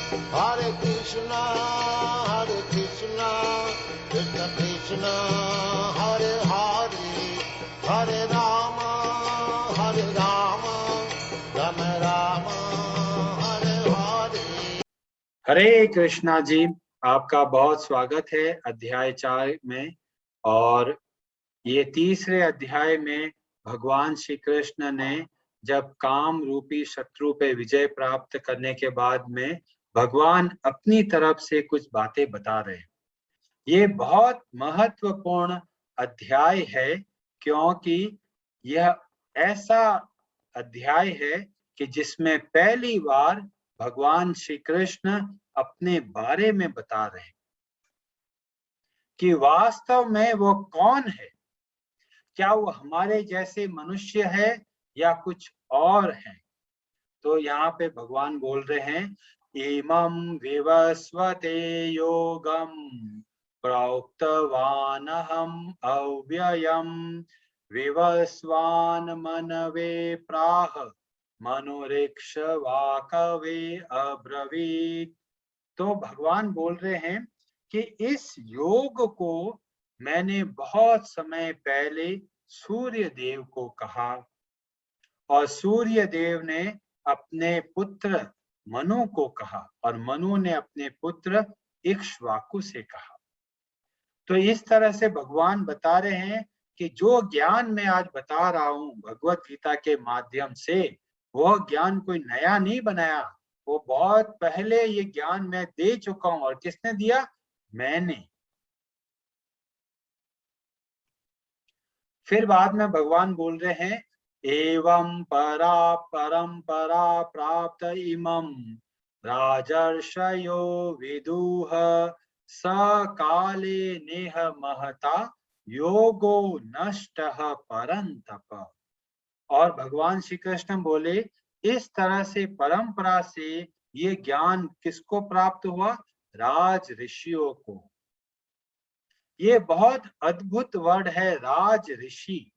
Hare Krishna, Krishna Krishna, Hare Hare, Hare Rama, Rama Rama, Hare Hare। हरे कृष्णा जी, आपका बहुत स्वागत है अध्याय 4 में। और ये तीसरे अध्याय में भगवान श्री कृष्ण ने जब काम रूपी शत्रु पे विजय प्राप्त करने के बाद में भगवान अपनी तरफ से कुछ बातें बता रहे हैं। ये बहुत महत्वपूर्ण अध्याय है, क्योंकि यह ऐसा अध्याय है कि जिसमें पहली बार भगवान श्री कृष्ण अपने बारे में बता रहे हैं कि वास्तव में वो कौन है। क्या वो हमारे जैसे मनुष्य है या कुछ और है। तो यहाँ पे भगवान बोल रहे हैं, इमं विवस्वते योगम प्रोक्तवानहम् अव्ययम् विवस्वान् मनवे प्राह मनुरिक्ष्वाकवे अब्रवीत्। तो भगवान बोल रहे हैं कि इस योग को मैंने बहुत समय पहले सूर्य देव को कहा, और सूर्य देव ने अपने पुत्र मनु को कहा, और मनु ने अपने पुत्र इक्ष्वाकु से कहा। तो इस तरह से भगवान बता रहे हैं कि जो ज्ञान मैं आज बता रहा हूं भगवत गीता के माध्यम से, वह ज्ञान कोई नया नहीं बनाया। वो बहुत पहले ये ज्ञान मैं दे चुका हूं। और किसने दिया? मैंने। फिर बाद में भगवान बोल रहे हैं, एवं परा परंपरा प्राप्त इमं राजर्षयो विदुह स काले नेह महता योगो नष्टः परंतप। और भगवान श्री कृष्ण बोले, इस तरह से परंपरा से ये ज्ञान किसको प्राप्त हुआ? राज ऋषियों को। ये बहुत अद्भुत वर्ड है, राज ऋषि।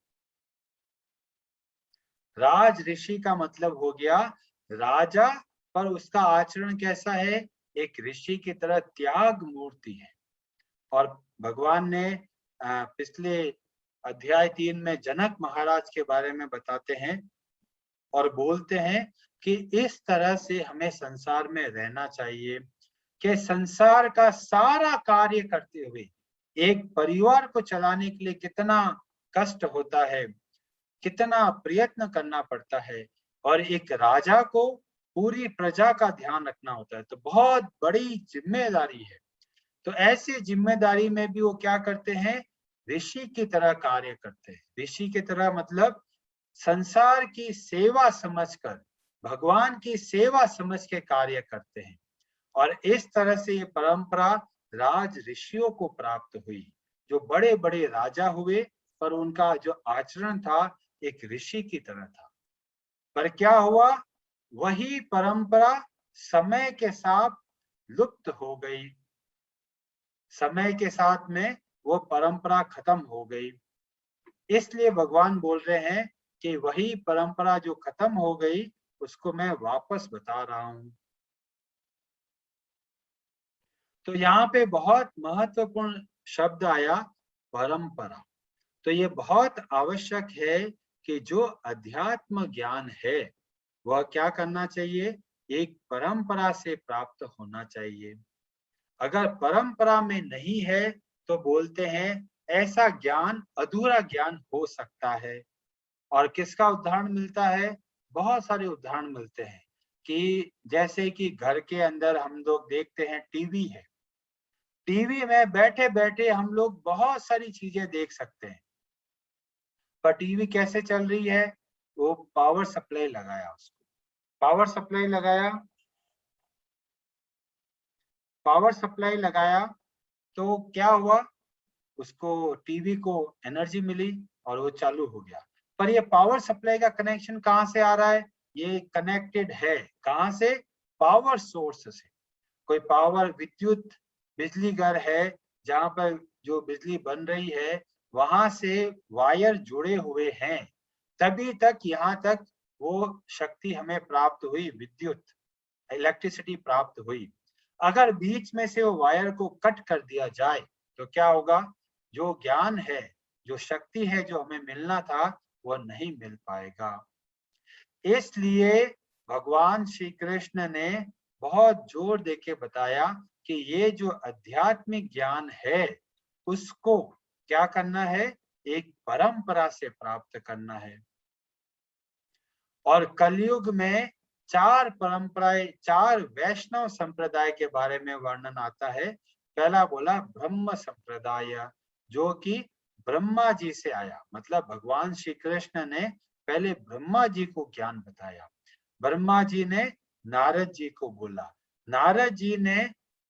राज ऋषि का मतलब हो गया राजा, पर उसका आचरण कैसा है? एक ऋषि की तरह त्याग मूर्ति है। और भगवान ने पिछले अध्याय 3 में जनक महाराज के बारे में बताते हैं और बोलते हैं कि इस तरह से हमें संसार में रहना चाहिए कि संसार का सारा कार्य करते हुए एक परिवार को चलाने के लिए कितना कष्ट होता है, कितना प्रयत्न करना पड़ता है, और एक राजा को पूरी प्रजा का ध्यान रखना होता है। तो बहुत बड़ी जिम्मेदारी है। तो ऐसी जिम्मेदारी में भी वो क्या करते हैं? ऋषि की तरह कार्य करते हैं। ऋषि की तरह मतलब संसार की सेवा समझकर, भगवान की सेवा समझ के कार्य करते हैं। और इस तरह से ये परंपरा राज ऋषियों को प्राप्त हुई, जो बड़े बड़े राजा हुए, पर उनका जो आचरण था एक ऋषि की तरह था। पर क्या हुआ? वही परंपरा समय के साथ लुप्त हो गई। समय के साथ में वो परंपरा खत्म हो गई। इसलिए भगवान बोल रहे हैं कि वही परंपरा जो खत्म हो गई उसको मैं वापस बता रहा हूं। तो यहाँ पे बहुत महत्वपूर्ण शब्द आया, परंपरा। तो ये बहुत आवश्यक है कि जो अध्यात्म ज्ञान है वह क्या करना चाहिए? एक परंपरा से प्राप्त होना चाहिए। अगर परंपरा में नहीं है तो बोलते हैं ऐसा ज्ञान अधूरा ज्ञान हो सकता है। और किसका उदाहरण मिलता है? बहुत सारे उदाहरण मिलते हैं कि जैसे कि घर के अंदर हम लोग देखते हैं टीवी है। टीवी में बैठे बैठे हम लोग बहुत सारी चीजें देख सकते हैं, पर टीवी कैसे चल रही है? वो पावर सप्लाई लगाया, उसको पावर सप्लाई लगाया, पावर सप्लाई लगाया तो क्या हुआ? उसको टीवी को एनर्जी मिली और वो चालू हो गया। पर ये पावर सप्लाई का कनेक्शन कहाँ से आ रहा है? ये कनेक्टेड है कहाँ से? पावर सोर्स से। कोई पावर विद्युत बिजली घर है जहां पर जो बिजली बन रही है वहां से वायर जुड़े हुए हैं, तभी तक यहाँ तक वो शक्ति हमें प्राप्त हुई, विद्युत। इलेक्ट्रिसिटी प्राप्त हुई। अगर बीच में से वो वायर को कट कर दिया जाए तो क्या होगा? जो ज्ञान है, जो शक्ति है, जो हमें मिलना था, वो नहीं मिल पाएगा। इसलिए भगवान श्री कृष्ण ने बहुत जोर देके बताया कि ये जो आध्यात्मिक ज्ञान है उसको क्या करना है? एक परंपरा से प्राप्त करना है। और कलयुग में 4 परंपराएं, 4 वैष्णव संप्रदाय के बारे में वर्णन आता है। पहला बोला ब्रह्म संप्रदाय, जो कि ब्रह्मा जी से आया, मतलब भगवान श्री कृष्ण ने पहले ब्रह्मा जी को ज्ञान बताया। ब्रह्मा जी ने नारद जी को बोला, नारद जी ने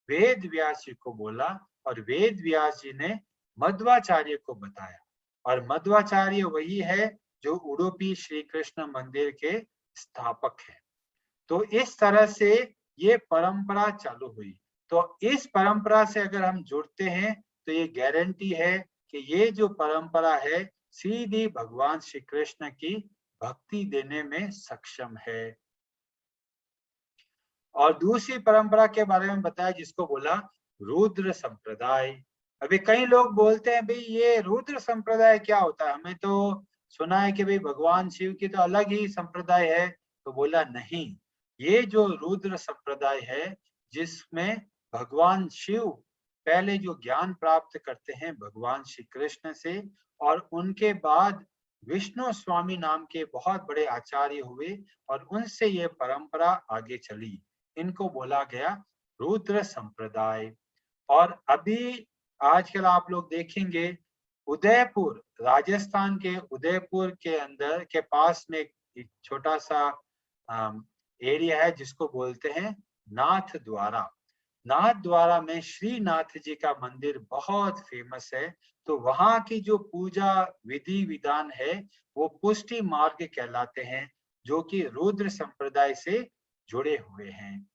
वेद व्यास जी को बोला, और वेद व्यास जी ने मध्वाचार्य को बताया। और मध्वाचार्य वही है जो उडुपी श्री कृष्ण मंदिर के स्थापक है। तो इस तरह से ये परंपरा चालू हुई। तो इस परंपरा से अगर हम जुड़ते हैं तो ये गारंटी है कि ये जो परंपरा है सीधी भगवान श्री कृष्ण की भक्ति देने में सक्षम है। और दूसरी परंपरा के बारे में बताया जिसको बोला रुद्र संप्रदाय। अभी कई लोग बोलते हैं भाई ये रुद्र संप्रदाय क्या होता है, हमें तो सुना है कि भाई भगवान शिव की तो अलग ही संप्रदाय है। तो बोला नहीं, ये जो रुद्र संप्रदाय है जिसमें भगवान शिव पहले जो ज्ञान प्राप्त करते हैं भगवान श्री कृष्ण से, और उनके बाद विष्णु स्वामी नाम के बहुत बड़े आचार्य हुए और उनसे ये परंपरा आगे चली। इनको बोला गया रुद्र संप्रदाय। और अभी आजकल आप लोग देखेंगे उदयपुर, राजस्थान के उदयपुर के अंदर के पास में एक छोटा सा एरिया है जिसको बोलते हैं नाथ द्वारा। नाथ द्वारा में श्रीनाथ जी का मंदिर बहुत फेमस है। तो वहां की जो पूजा विधि विधान है वो पुष्टि मार्ग कहलाते हैं, जो कि रुद्र संप्रदाय से जुड़े हुए हैं।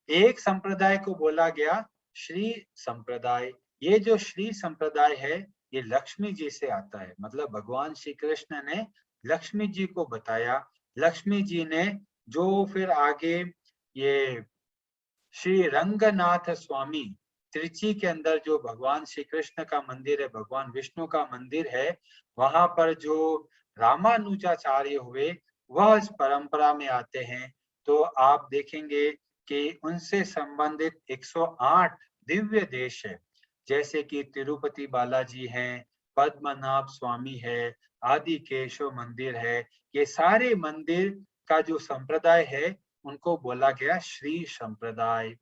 एक संप्रदाय को बोला गया श्री संप्रदाय। ये जो श्री संप्रदाय है ये लक्ष्मी जी से आता है, मतलब भगवान श्री कृष्ण ने लक्ष्मी जी को बताया। लक्ष्मी जी ने जो फिर आगे ये श्री रंगनाथ स्वामी त्रिची के अंदर जो भगवान श्री कृष्ण का मंदिर है, भगवान विष्णु का मंदिर है, वहां पर जो रामानुजाचार्य हुए वह इस परंपरा में आते हैं। तो आप देखेंगे कि उनसे संबंधित 108 दिव्य देश है, जैसे कि तिरुपति बालाजी हैं, पद्मनाभ स्वामी है, आदि केशव मंदिर है। ये सारे मंदिर का जो संप्रदाय है उनको बोला गया श्री संप्रदाय।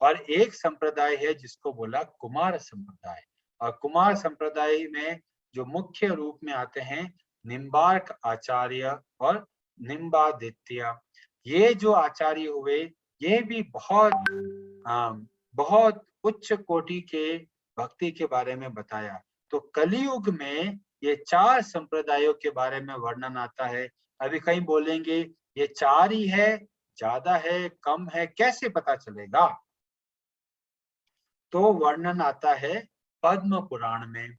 और एक संप्रदाय है जिसको बोला कुमार संप्रदाय। और कुमार संप्रदाय में जो मुख्य रूप में आते हैं निम्बार्क आचार्य और निम्बादित्य। ये जो आचार्य हुए ये भी बहुत उच्च कोटि के भक्ति के बारे में बताया। तो कलियुग में ये 4 संप्रदायों के बारे में वर्णन आता है। अभी कहीं बोलेंगे ये 4 ही है, ज्यादा है, कम है, कैसे पता चलेगा? तो वर्णन आता है पद्म पुराण में।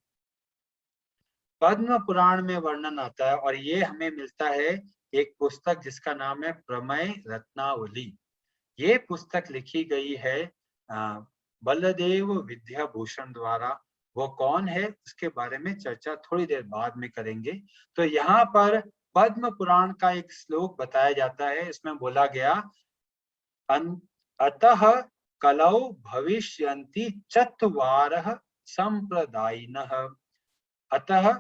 पद्म पुराण में वर्णन आता है और ये हमें मिलता है एक पुस्तक जिसका नाम है प्रमेय रत्नावली। ये पुस्तक लिखी गई है बलदेव विद्याभूषण द्वारा। वो कौन है उसके बारे में चर्चा थोड़ी देर बाद में करेंगे। तो यहाँ पर पद्म पुराण का एक श्लोक बताया जाता है। इसमें बोला गया अतः कलौ भविष्यन्ति चत्वारः संप्रदायिनः। अतः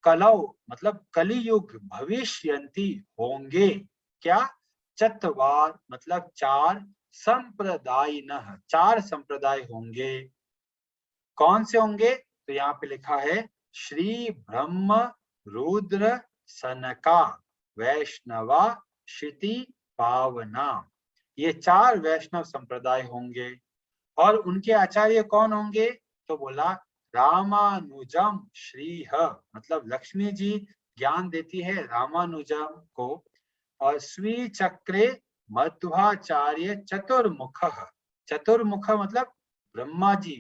कलौ मतलब कलियुग, भविष्यन्ति होंगे क्या? चत्वार मतलब 4, संप्रदायिनः 4 संप्रदाय होंगे। कौन से होंगे? तो यहाँ पे लिखा है श्री ब्रह्म रुद्र सनका वैष्णवा क्षिति पावना। ये 4 वैष्णव संप्रदाय होंगे। और उनके आचार्य कौन होंगे? तो बोला रामानुजम श्रीह, मतलब लक्ष्मी जी ज्ञान देती है रामानुजम को। और स्वी चक्रे मध्वाचार्य चतुर्मुख। चतुर्मुख मतलब ब्रह्मा जी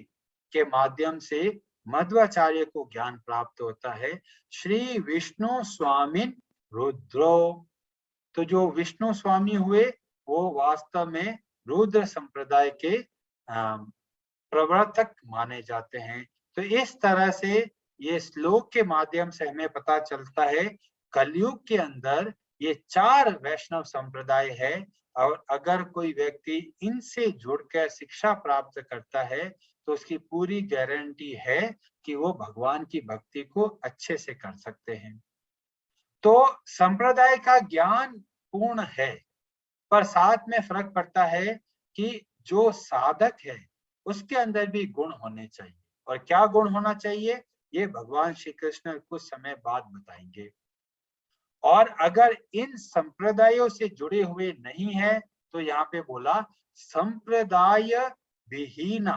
के माध्यम से मध्वाचार्य को ज्ञान प्राप्त होता है। श्री विष्णु स्वामी रुद्रो, तो जो विष्णु स्वामी हुए वो वास्तव में रुद्र संप्रदाय के प्रवर्तक माने जाते हैं। तो इस तरह से ये श्लोक के माध्यम से हमें पता चलता है कलयुग के अंदर ये 4 वैष्णव संप्रदाय है, और अगर कोई व्यक्ति इनसे जुड़कर शिक्षा प्राप्त करता है तो उसकी पूरी गारंटी है कि वो भगवान की भक्ति को अच्छे से कर सकते हैं। तो संप्रदाय का ज्ञान पूर्ण है, पर साथ में फर्क पड़ता है कि जो साधक है उसके अंदर भी गुण होने चाहिए। और क्या गुण होना चाहिए, ये भगवान श्री कृष्ण कुछ समय बाद बताएंगे। और अगर इन संप्रदायों से जुड़े हुए नहीं है तो यहाँ पे बोला संप्रदाय विहीना,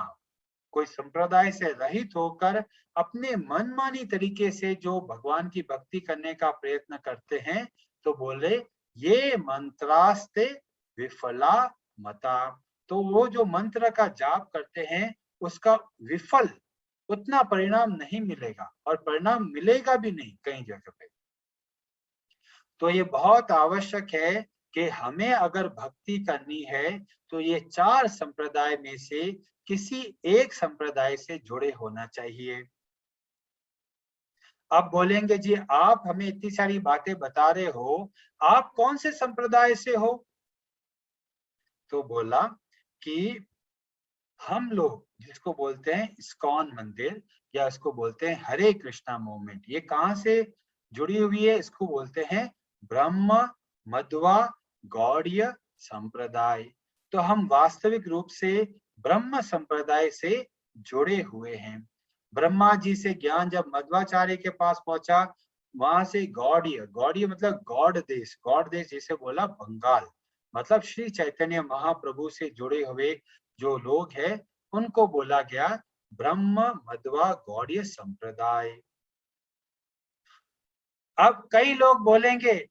कोई संप्रदाय से रहित होकर अपने मनमानी तरीके से जो भगवान की भक्ति करने का प्रयत्न करते हैं, तो बोले ये मंत्रास्ते विफला मता, तो वो जो मंत्र का जाप करते हैं उसका विफल उतना परिणाम नहीं मिलेगा, और परिणाम मिलेगा भी नहीं कई जगह पे। तो ये बहुत आवश्यक है कि हमें अगर भक्ति करनी है तो ये 4 संप्रदाय में से किसी एक संप्रदाय से जुड़े होना चाहिए। अब बोलेंगे जी आप हमें इतनी सारी बातें बता रहे हो, आप कौन से संप्रदाय से हो? तो बोला कि हम लोग जिसको बोलते हैं इस्कॉन मंदिर, या इसको बोलते हैं हरे कृष्णा मूवमेंट, ये कहाँ से जुड़ी हुई है? इसको बोलते हैं ब्रह्म मध्वा गौड़ीय संप्रदाय। तो हम वास्तविक रूप से ब्रह्म संप्रदाय से जुड़े हुए हैं। ब्रह्मा जी से ज्ञान जब मध्वाचार्य के पास पहुंचा, वहां से गौड़ीय, गौड़ीय मतलब गौड़ देश, गौड़ देश जिसे बोला बंगाल, मतलब श्री चैतन्य महाप्रभु से जुड़े हुए जो लोग हैं उनको बोला गया ब्रह्म मध्वा गौड़ीय संप्रदाय। अब कई लोग बोलेंगे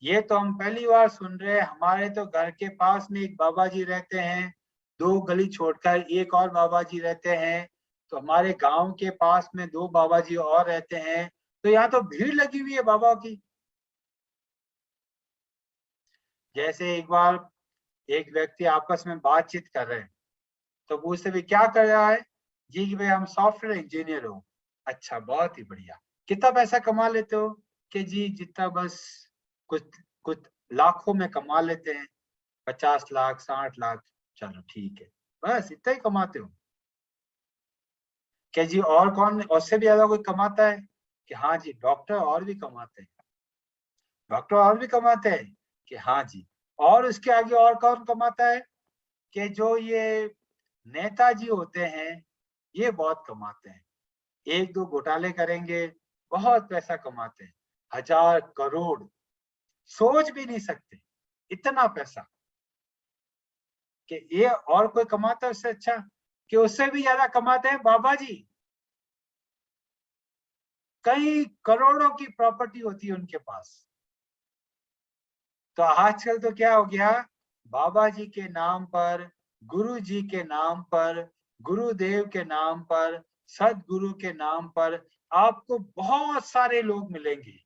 ये तो हम पहली बार सुन रहे हैं, हमारे तो घर के पास में एक बाबा जी रहते हैं, 2 गली छोड़कर एक और बाबा जी रहते हैं, तो हमारे गांव के पास में 2 बाबा जी और रहते हैं, तो यहाँ तो भीड़ लगी हुई है बाबा की। जैसे एक बार एक व्यक्ति आपस में बातचीत कर रहे हैं, तो पूछते भी क्या कर रहा है जी? कि भाई हम सॉफ्टवेयर इंजीनियर हो। अच्छा, बहुत ही बढ़िया। कितना पैसा कमा लेते हो? कि जी जितना बस कुछ कुछ लाखों में कमा लेते हैं, 50 लाख 60 लाख। चलो ठीक है, बस इतना ही कमाते हो? क्या जी और कौन उससे भी ज्यादा कोई कमाता है? कि हाँ जी डॉक्टर और भी कमाते हैं। डॉक्टर और भी कमाते हैं? कि हाँ जी। और उसके आगे और कौन कमाता है? कि जो ये नेताजी होते हैं ये बहुत कमाते हैं, 1-2 घोटाले करेंगे, बहुत पैसा कमाते हैं, 1000 करोड़, सोच भी नहीं सकते इतना पैसा। कि ये और कोई कमाता है उससे अच्छा? कि उससे भी ज्यादा कमाते हैं बाबा जी, कई करोड़ों की प्रॉपर्टी होती है उनके पास। तो आजकल तो क्या हो गया, बाबा जी के नाम पर, गुरु जी के नाम पर, गुरुदेव के नाम पर, सदगुरु के नाम पर आपको बहुत सारे लोग मिलेंगे।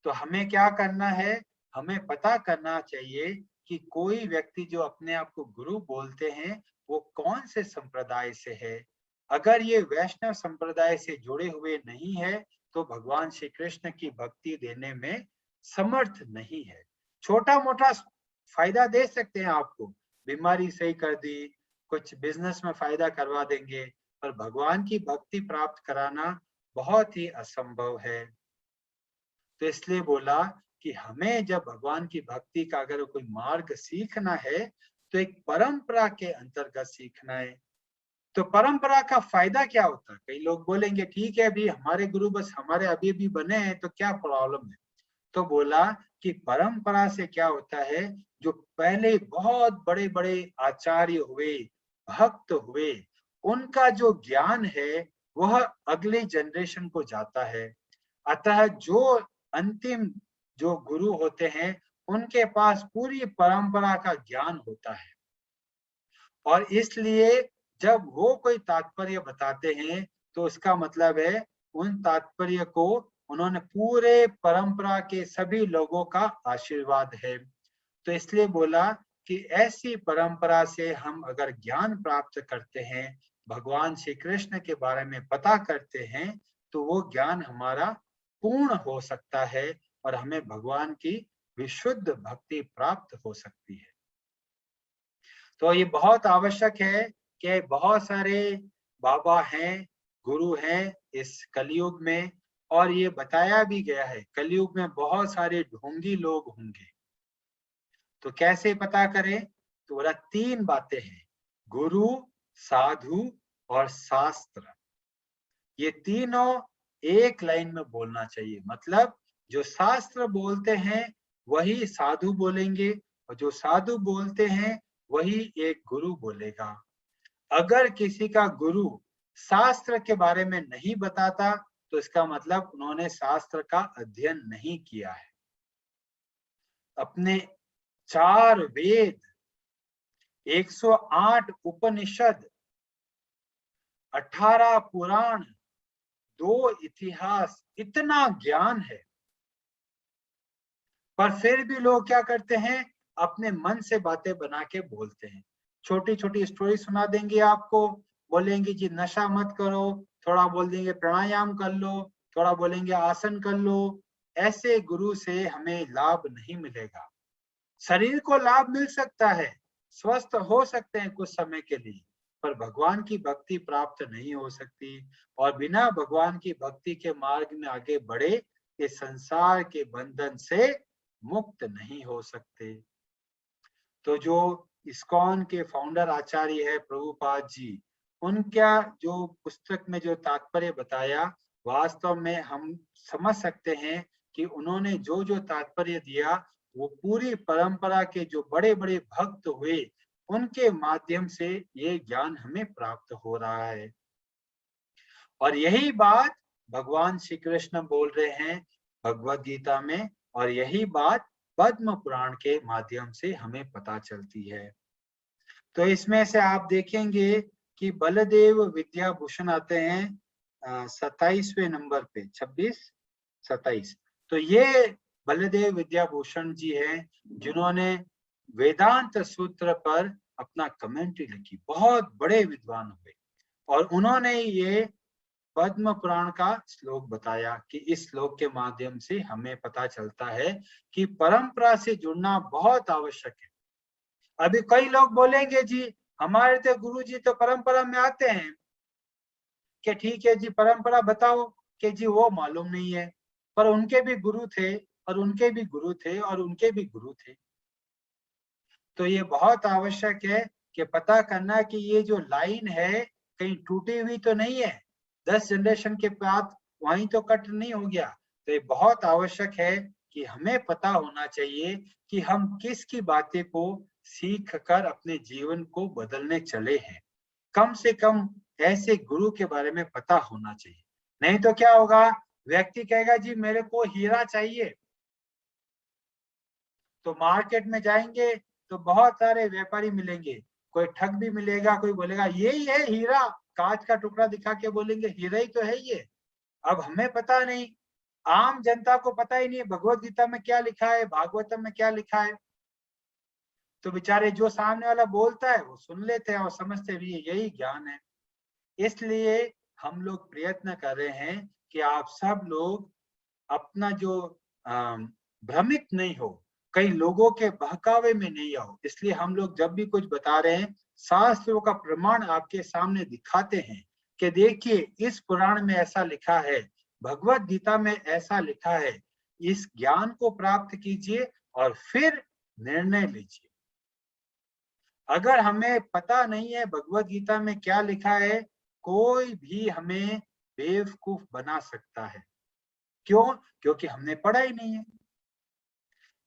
तो हमें क्या करना है, हमें पता करना चाहिए कि कोई व्यक्ति जो अपने आप को गुरु बोलते हैं वो कौन से संप्रदाय से है। अगर ये वैष्णव संप्रदाय से जुड़े हुए नहीं है तो भगवान श्री कृष्ण की भक्ति देने में समर्थ नहीं है। छोटा मोटा फायदा दे सकते हैं आपको, बीमारी सही कर दी, कुछ बिजनेस में फायदा करवा देंगे, पर भगवान की भक्ति प्राप्त कराना बहुत ही असंभव है। तो इसलिए बोला कि हमें जब भगवान की भक्ति का अगर कोई मार्ग सीखना है तो एक परंपरा के अंतर्गत सीखना है। तो परंपरा का फायदा क्या होता है? कई लोग बोलेंगे ठीक है अभी हमारे गुरु बस हमारे अभी अभी बने हैं तो क्या प्रॉब्लम है? तो बोला कि परंपरा से क्या होता है, जो पहले बहुत बड़े बड़े आचार्य हुए, भक्त हुए, उनका जो ज्ञान है वह अगले जनरेशन को जाता है। अतः जो अंतिम जो गुरु होते हैं उनके पास पूरी परंपरा का ज्ञान होता है, और इसलिए जब वो कोई तात्पर्य बताते हैं तो उसका मतलब है उन तात्पर्य को उन्होंने पूरे परंपरा के सभी लोगों का आशीर्वाद है। तो इसलिए बोला कि ऐसी परंपरा से हम अगर ज्ञान प्राप्त करते हैं, भगवान श्री कृष्ण के बारे में पता करते हैं, तो वो ज्ञान हमारा पूर्ण हो सकता है और हमें भगवान की विशुद्ध भक्ति प्राप्त हो सकती है। तो ये बहुत आवश्यक है कि बहुत सारे बाबा हैं, गुरु हैं इस कलयुग में, और ये बताया भी गया है कलयुग में बहुत सारे ढोंगी लोग होंगे। तो कैसे पता करें? तो बोला 3 बातें हैं, गुरु, साधु और शास्त्र। ये तीनों एक लाइन में बोलना चाहिए। मतलब जो शास्त्र बोलते हैं वही साधु बोलेंगे, और जो साधु बोलते हैं वही एक गुरु बोलेगा। अगर किसी का गुरु शास्त्र के बारे में नहीं बताता, तो इसका मतलब उन्होंने शास्त्र का अध्ययन नहीं किया है। अपने 4 वेद, 108 उपनिषद, 18 पुराण, 2 इतिहास, इतना ज्ञान है, पर फिर भी लोग क्या करते हैं? अपने मन से बातें बना के बोलते हैं। छोटी छोटी स्टोरी सुना देंगे आपको, बोलेंगे जी नशा मत करो, थोड़ा बोल देंगे प्राणायाम कर लो, थोड़ा बोलेंगे आसन कर लो। ऐसे गुरु से हमें लाभ नहीं मिलेगा। शरीर को लाभ मिल सकता है, स्वस्थ हो सकते हैं कुछ समय के लिए, पर भगवान की भक्ति प्राप्त नहीं हो सकती। और बिना भगवान की भक्ति के मार्ग में आगे बढ़े, इस संसार के बंधन से मुक्त नहीं हो सकते। तो जो इस्कॉन के फाउंडर आचार्य है प्रभुपाद जी, उनका जो पुस्तक में जो तात्पर्य बताया, वास्तव में हम समझ सकते हैं कि उन्होंने जो जो तात्पर्य दिया, वो पूरी परंपरा के जो बड़े बड़े भक्त हुए, उनके माध्यम से ये ज्ञान हमें प्राप्त हो रहा है। और यही बात भगवान श्री कृष्ण बोल रहे हैं भगवत गीता में, और यही बात पद्म पुराण के माध्यम से हमें पता चलती है। तो इसमें से आप देखेंगे कि बलदेव विद्याभूषण आते हैं 27वें नंबर पे, 26-27। तो ये बलदेव विद्याभूषण जी हैं जिन्होंने वेदांत सूत्र पर अपना कमेंट्री लिखी। बहुत बड़े विद्वान हुए, और उन्होंने ये पद्म पुराण का श्लोक बताया कि इस श्लोक के माध्यम से हमें पता चलता है कि परंपरा से जुड़ना बहुत आवश्यक है। अभी कई लोग बोलेंगे जी हमारे तो गुरु जी तो परंपरा में आते हैं, कि ठीक है जी परंपरा बताओ, कि जी वो मालूम नहीं है, पर उनके भी गुरु थे, और उनके भी गुरु थे, और उनके भी गुरु थे। तो ये बहुत आवश्यक है कि पता करना कि ये जो लाइन है कहीं टूटी हुई तो नहीं है, 10 जनरेशन के बाद वहीं तो कट नहीं हो गया। तो ये बहुत आवश्यक है कि हमें पता होना चाहिए कि हम किसकी बातें को सीख कर अपने जीवन को बदलने चले हैं। कम से कम ऐसे गुरु के बारे में पता होना चाहिए। नहीं तो क्या होगा, व्यक्ति कहेगा जी मेरे को हीरा चाहिए, तो मार्केट में जाएंगे तो बहुत सारे व्यापारी मिलेंगे, कोई ठग भी मिलेगा, कोई बोलेगा यही है हीरा, कांच का टुकड़ा दिखा के बोलेंगे हीरा ही तो है ये। अब हमें पता नहीं, आम जनता को पता ही नहीं भगवत गीता में क्या लिखा है, भागवतम में क्या लिखा है। तो बेचारे जो सामने वाला बोलता है वो सुन लेते हैं और समझते भी यही ज्ञान है। इसलिए हम लोग प्रयत्न कर रहे हैं कि आप सब लोग अपना जो भ्रमित नहीं हो, कई लोगों के बहकावे में नहीं आओ। इसलिए हम लोग जब भी कुछ बता रहे हैं, शास्त्रों का प्रमाण आपके सामने दिखाते हैं कि देखिए इस पुराण में ऐसा लिखा है, भगवत गीता में ऐसा लिखा है। इस ज्ञान को प्राप्त कीजिए और फिर निर्णय लीजिए। अगर हमें पता नहीं है भगवत गीता में क्या लिखा है, कोई भी हमें बेवकूफ बना सकता है। क्यों? क्योंकि हमने पढ़ा ही नहीं है।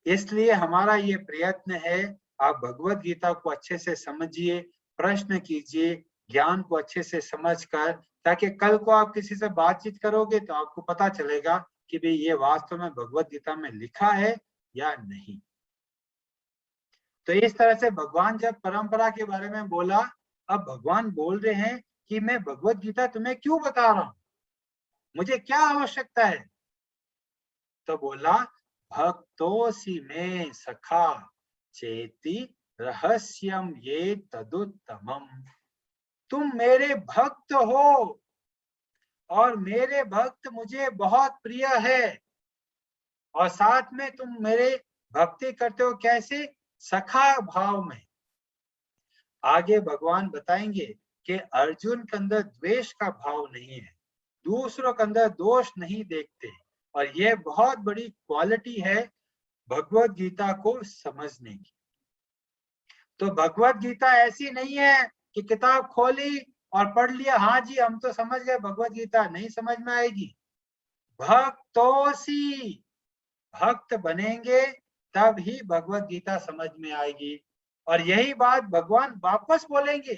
इसलिए हमारा ये प्रयत्न है, आप भगवत गीता को अच्छे से समझिए, प्रश्न कीजिए, ज्ञान को अच्छे से समझकर, ताकि कल को आप किसी से बातचीत करोगे तो आपको पता चलेगा कि भाई ये वास्तव में भगवत गीता में लिखा है या नहीं। तो इस तरह से भगवान जब परंपरा के बारे में बोला, अब भगवान बोल रहे हैं कि मैं भगवत गीता तुम्हें क्यों बता रहा हूं, मुझे क्या आवश्यकता है। तो बोला भक्तोसी में सखा चेति रहस्यम ये तदुत्तमम। तुम मेरे भक्त हो और मेरे भक्त मुझे बहुत प्रिय है, और साथ में तुम मेरे भक्ति करते हो कैसे? सखा भाव में। आगे भगवान बताएंगे कि अर्जुन के अंदर द्वेष का भाव नहीं है, दूसरों के अंदर दोष नहीं देखते, और यह बहुत बड़ी क्वालिटी है भगवत गीता को समझने की। तो भगवत गीता ऐसी नहीं है कि किताब खोली और पढ़ लिया, हाँ जी हम तो समझ गए, भगवत गीता नहीं समझ में आएगी। भक्तोसी, भक्त बनेंगे तब ही भगवत गीता समझ में आएगी। और यही बात भगवान वापस बोलेंगे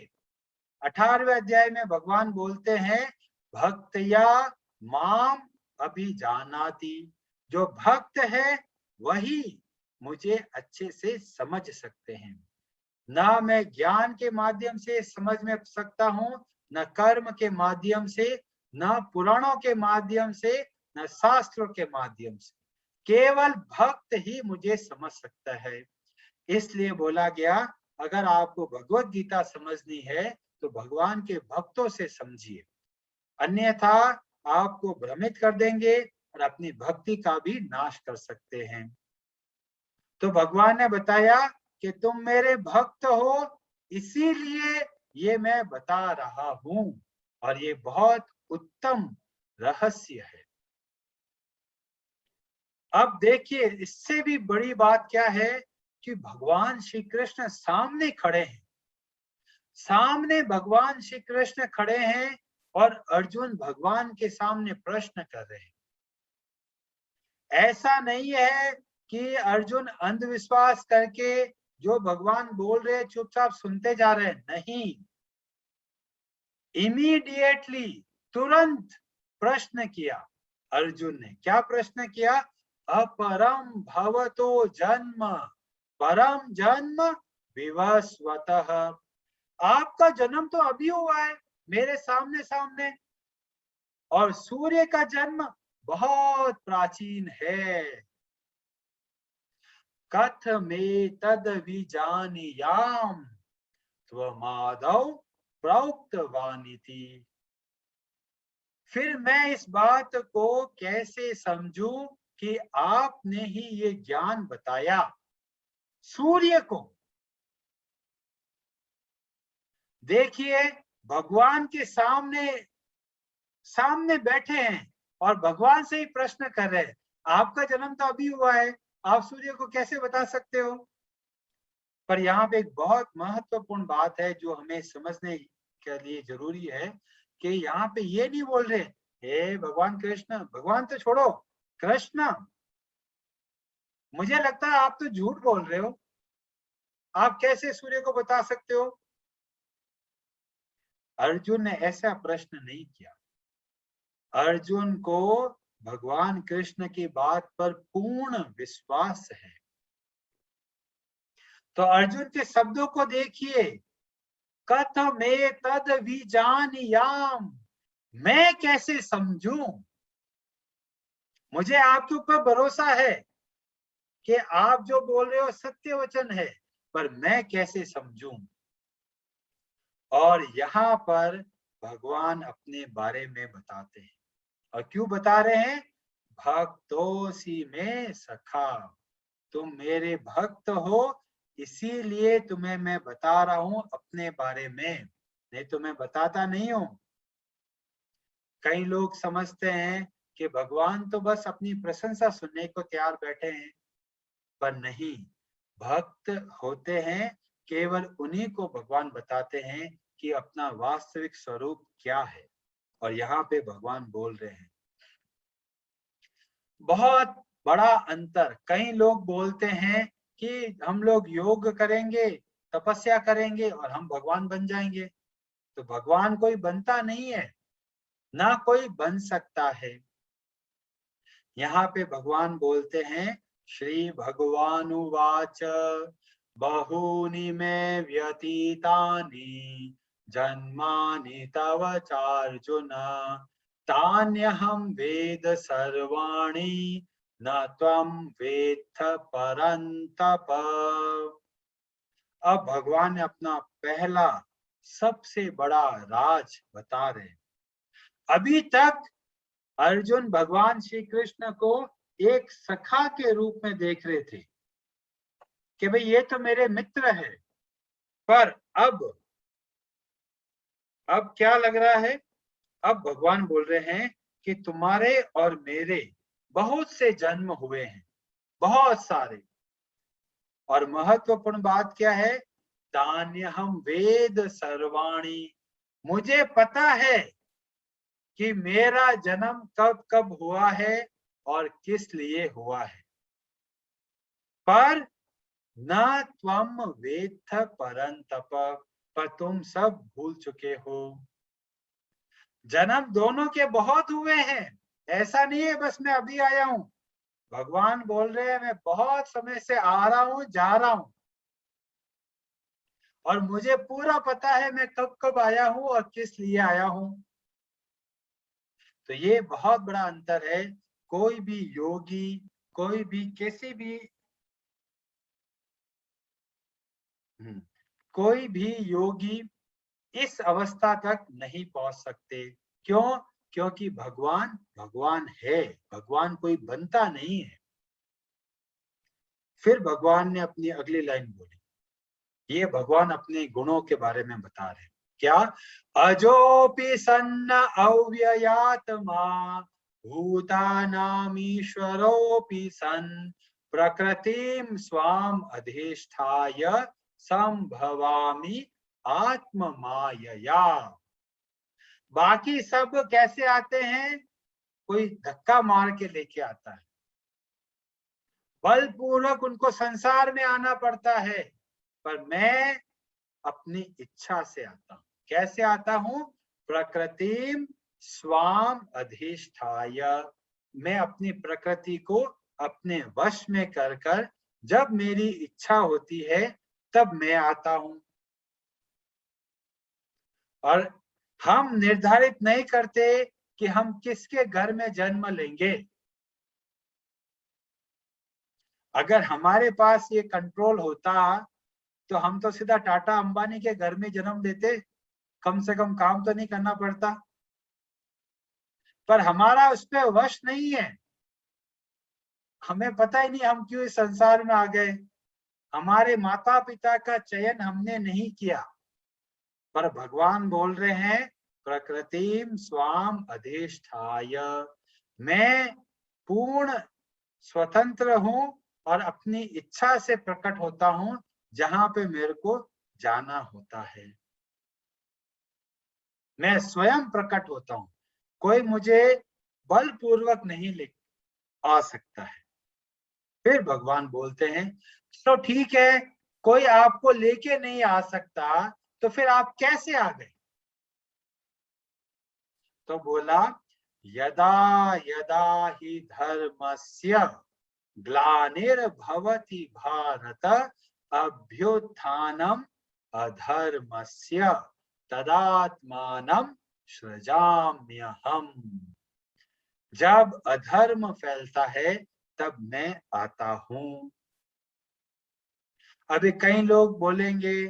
18वें अध्याय में। भगवान बोलते हैं भक्तया माम अभिजानाति, जो भक्त है वही मुझे अच्छे से समझ सकते हैं। ना मैं ज्ञान के माध्यम से समझ में सकता हूँ, न कर्म के माध्यम से, न पुराणों के माध्यम से, न शास्त्रों के माध्यम से, केवल भक्त ही मुझे समझ सकता है। इसलिए बोला गया अगर आपको भगवत गीता समझनी है तो भगवान के भक्तों से समझिए, अन्यथा आपको भ्रमित कर देंगे और अपनी भक्ति का भी नाश कर सकते हैं। तो भगवान ने बताया कि तुम मेरे भक्त हो, इसीलिए ये मैं बता रहा हूं, और ये बहुत उत्तम रहस्य है। अब देखिए इससे भी बड़ी बात क्या है कि भगवान श्री कृष्ण सामने खड़े हैं, सामने भगवान श्री कृष्ण खड़े हैं और अर्जुन भगवान के सामने प्रश्न कर रहे हैं। ऐसा नहीं है कि अर्जुन अंधविश्वास करके जो भगवान बोल रहे हैं चुपचाप सुनते जा रहे हैं, नहीं, इमीडिएटली तुरंत प्रश्न किया। अर्जुन ने क्या प्रश्न किया? अपरम भवतो जन्म परम जन्म विवस्वतः, आपका जन्म तो अभी हुआ है मेरे सामने सामने, और सूर्य का जन्म बहुत प्राचीन है। कथमेतद विजानीयाम त्वमादौ प्रोक्तवानिति, फिर मैं इस बात को कैसे समझूं कि आपने ही ये ज्ञान बताया सूर्य को। देखिए भगवान के सामने सामने बैठे हैं और भगवान से ही प्रश्न कर रहे हैं, आपका जन्म तो अभी हुआ है, आप सूर्य को कैसे बता सकते हो? पर यहाँ पे एक बहुत महत्वपूर्ण बात है जो हमें समझने के लिए जरूरी है कि यहाँ पे ये नहीं बोल रहे हे भगवान कृष्ण, भगवान तो छोड़ो, कृष्ण मुझे लगता है आप तो झूठ बोल रहे हो, आप कैसे सूर्य को बता सकते हो? अर्जुन ने ऐसा प्रश्न नहीं किया। अर्जुन को भगवान कृष्ण की बात पर पूर्ण विश्वास है। तो अर्जुन के शब्दों को देखिए, कथमे तद विजानीयाम, मैं कैसे समझूं? मुझे आपके ऊपर भरोसा है कि आप जो बोल रहे हो सत्य वचन है, पर मैं कैसे समझूं? और यहाँ पर भगवान अपने बारे में बताते हैं, और क्यों बता रहे हैं? भक्तोसी में सखा, तुम मेरे भक्त हो, इसीलिए तुम्हें मैं बता रहा हूं अपने बारे में, नहीं तो मैं बताता नहीं हूं। कई लोग समझते हैं कि भगवान तो बस अपनी प्रशंसा सुनने को तैयार बैठे हैं, पर नहीं, भक्त होते हैं केवल उन्हीं को भगवान बताते हैं कि अपना वास्तविक स्वरूप क्या है। और यहाँ पे भगवान बोल रहे हैं बहुत बड़ा अंतर। कई लोग बोलते हैं कि हम लोग योग करेंगे, तपस्या करेंगे और हम भगवान बन जाएंगे। तो भगवान कोई बनता नहीं है, ना कोई बन सकता है। यहाँ पे भगवान बोलते हैं श्री भगवानुवाच बहूनि मे व्यतीतानि जन्मानि तव चार्जुन तान्यहं वेद सर्वाणि न त्वं वेत्थ परन्तप। अब भगवान ने अपना पहला सबसे बड़ा राज बता रहे हैं। अभी तक अर्जुन भगवान श्री कृष्ण को एक सखा के रूप में देख रहे थे कि भाई ये तो मेरे मित्र है, पर अब क्या लग रहा है? अब भगवान बोल रहे हैं कि तुम्हारे और मेरे बहुत से जन्म हुए हैं, बहुत सारे। और महत्वपूर्ण बात क्या है? तान्यहं वेद सर्वाणि, मुझे पता है कि मेरा जन्म कब कब हुआ है और किस लिए हुआ है। पर न त्वम वेत्थ परन्तप, पर तुम सब भूल चुके हो। जन्म दोनों के बहुत हुए हैं, ऐसा नहीं है बस मैं अभी आया हूं। भगवान बोल रहे हैं मैं बहुत समय से आ रहा हूं, जा रहा हूं, और मुझे पूरा पता है मैं कब कब आया हूं और किस लिए आया हूं। तो ये बहुत बड़ा अंतर है। कोई भी योगी, कोई भी किसी भी कोई भी योगी इस अवस्था तक नहीं पहुंच सकते। क्यों? क्योंकि भगवान भगवान है, भगवान कोई बनता नहीं है। फिर भगवान ने अपनी अगली लाइन बोली, ये भगवान अपने गुणों के बारे में बता रहे हैं। क्या? अजोपि सन्न अव्ययात्मा भूतानामीश्वरोऽपि सन् प्रकृतिं स्वाम अधिष्ठाय संभवामि आत्म मायया। बाकी सब कैसे आते हैं? कोई धक्का मार के लेके आता है, बलपूर्वक उनको संसार में आना पड़ता है, पर मैं अपनी इच्छा से आता हूं। कैसे आता हूं? प्रकृतिम स्वाम अधिष्ठाय, मैं अपनी प्रकृति को अपने वश में कर जब मेरी इच्छा होती है तब मैं आता हूं। और हम निर्धारित नहीं करते कि हम किसके घर में जन्म लेंगे। अगर हमारे पास ये कंट्रोल होता तो हम तो सीधा टाटा अंबानी के घर में जन्म लेते, कम से कम काम तो नहीं करना पड़ता। पर हमारा उस पर वश नहीं है, हमें पता ही नहीं हम क्यों इस संसार में आ गए। हमारे माता पिता का चयन हमने नहीं किया। पर भगवान बोल रहे हैं प्रकृतिम स्वाम अधिष्ठाय, मैं पूर्ण स्वतंत्र हूं और अपनी इच्छा से प्रकट होता हूं जहां पे मेरे को जाना होता है। मैं स्वयं प्रकट होता हूं, कोई मुझे बलपूर्वक नहीं ले आ सकता है। फिर भगवान बोलते हैं तो ठीक है, कोई आपको लेके नहीं आ सकता तो फिर आप कैसे आ गए? तो बोला यदा यदा हि धर्मस्य ग्लानिर्भवति भारत अभ्युत्थानम् अधर्मस्य तदात्मानं सृजाम्यहम्। जब अधर्म फैलता है तब मैं आता हूं। अभी कई लोग बोलेंगे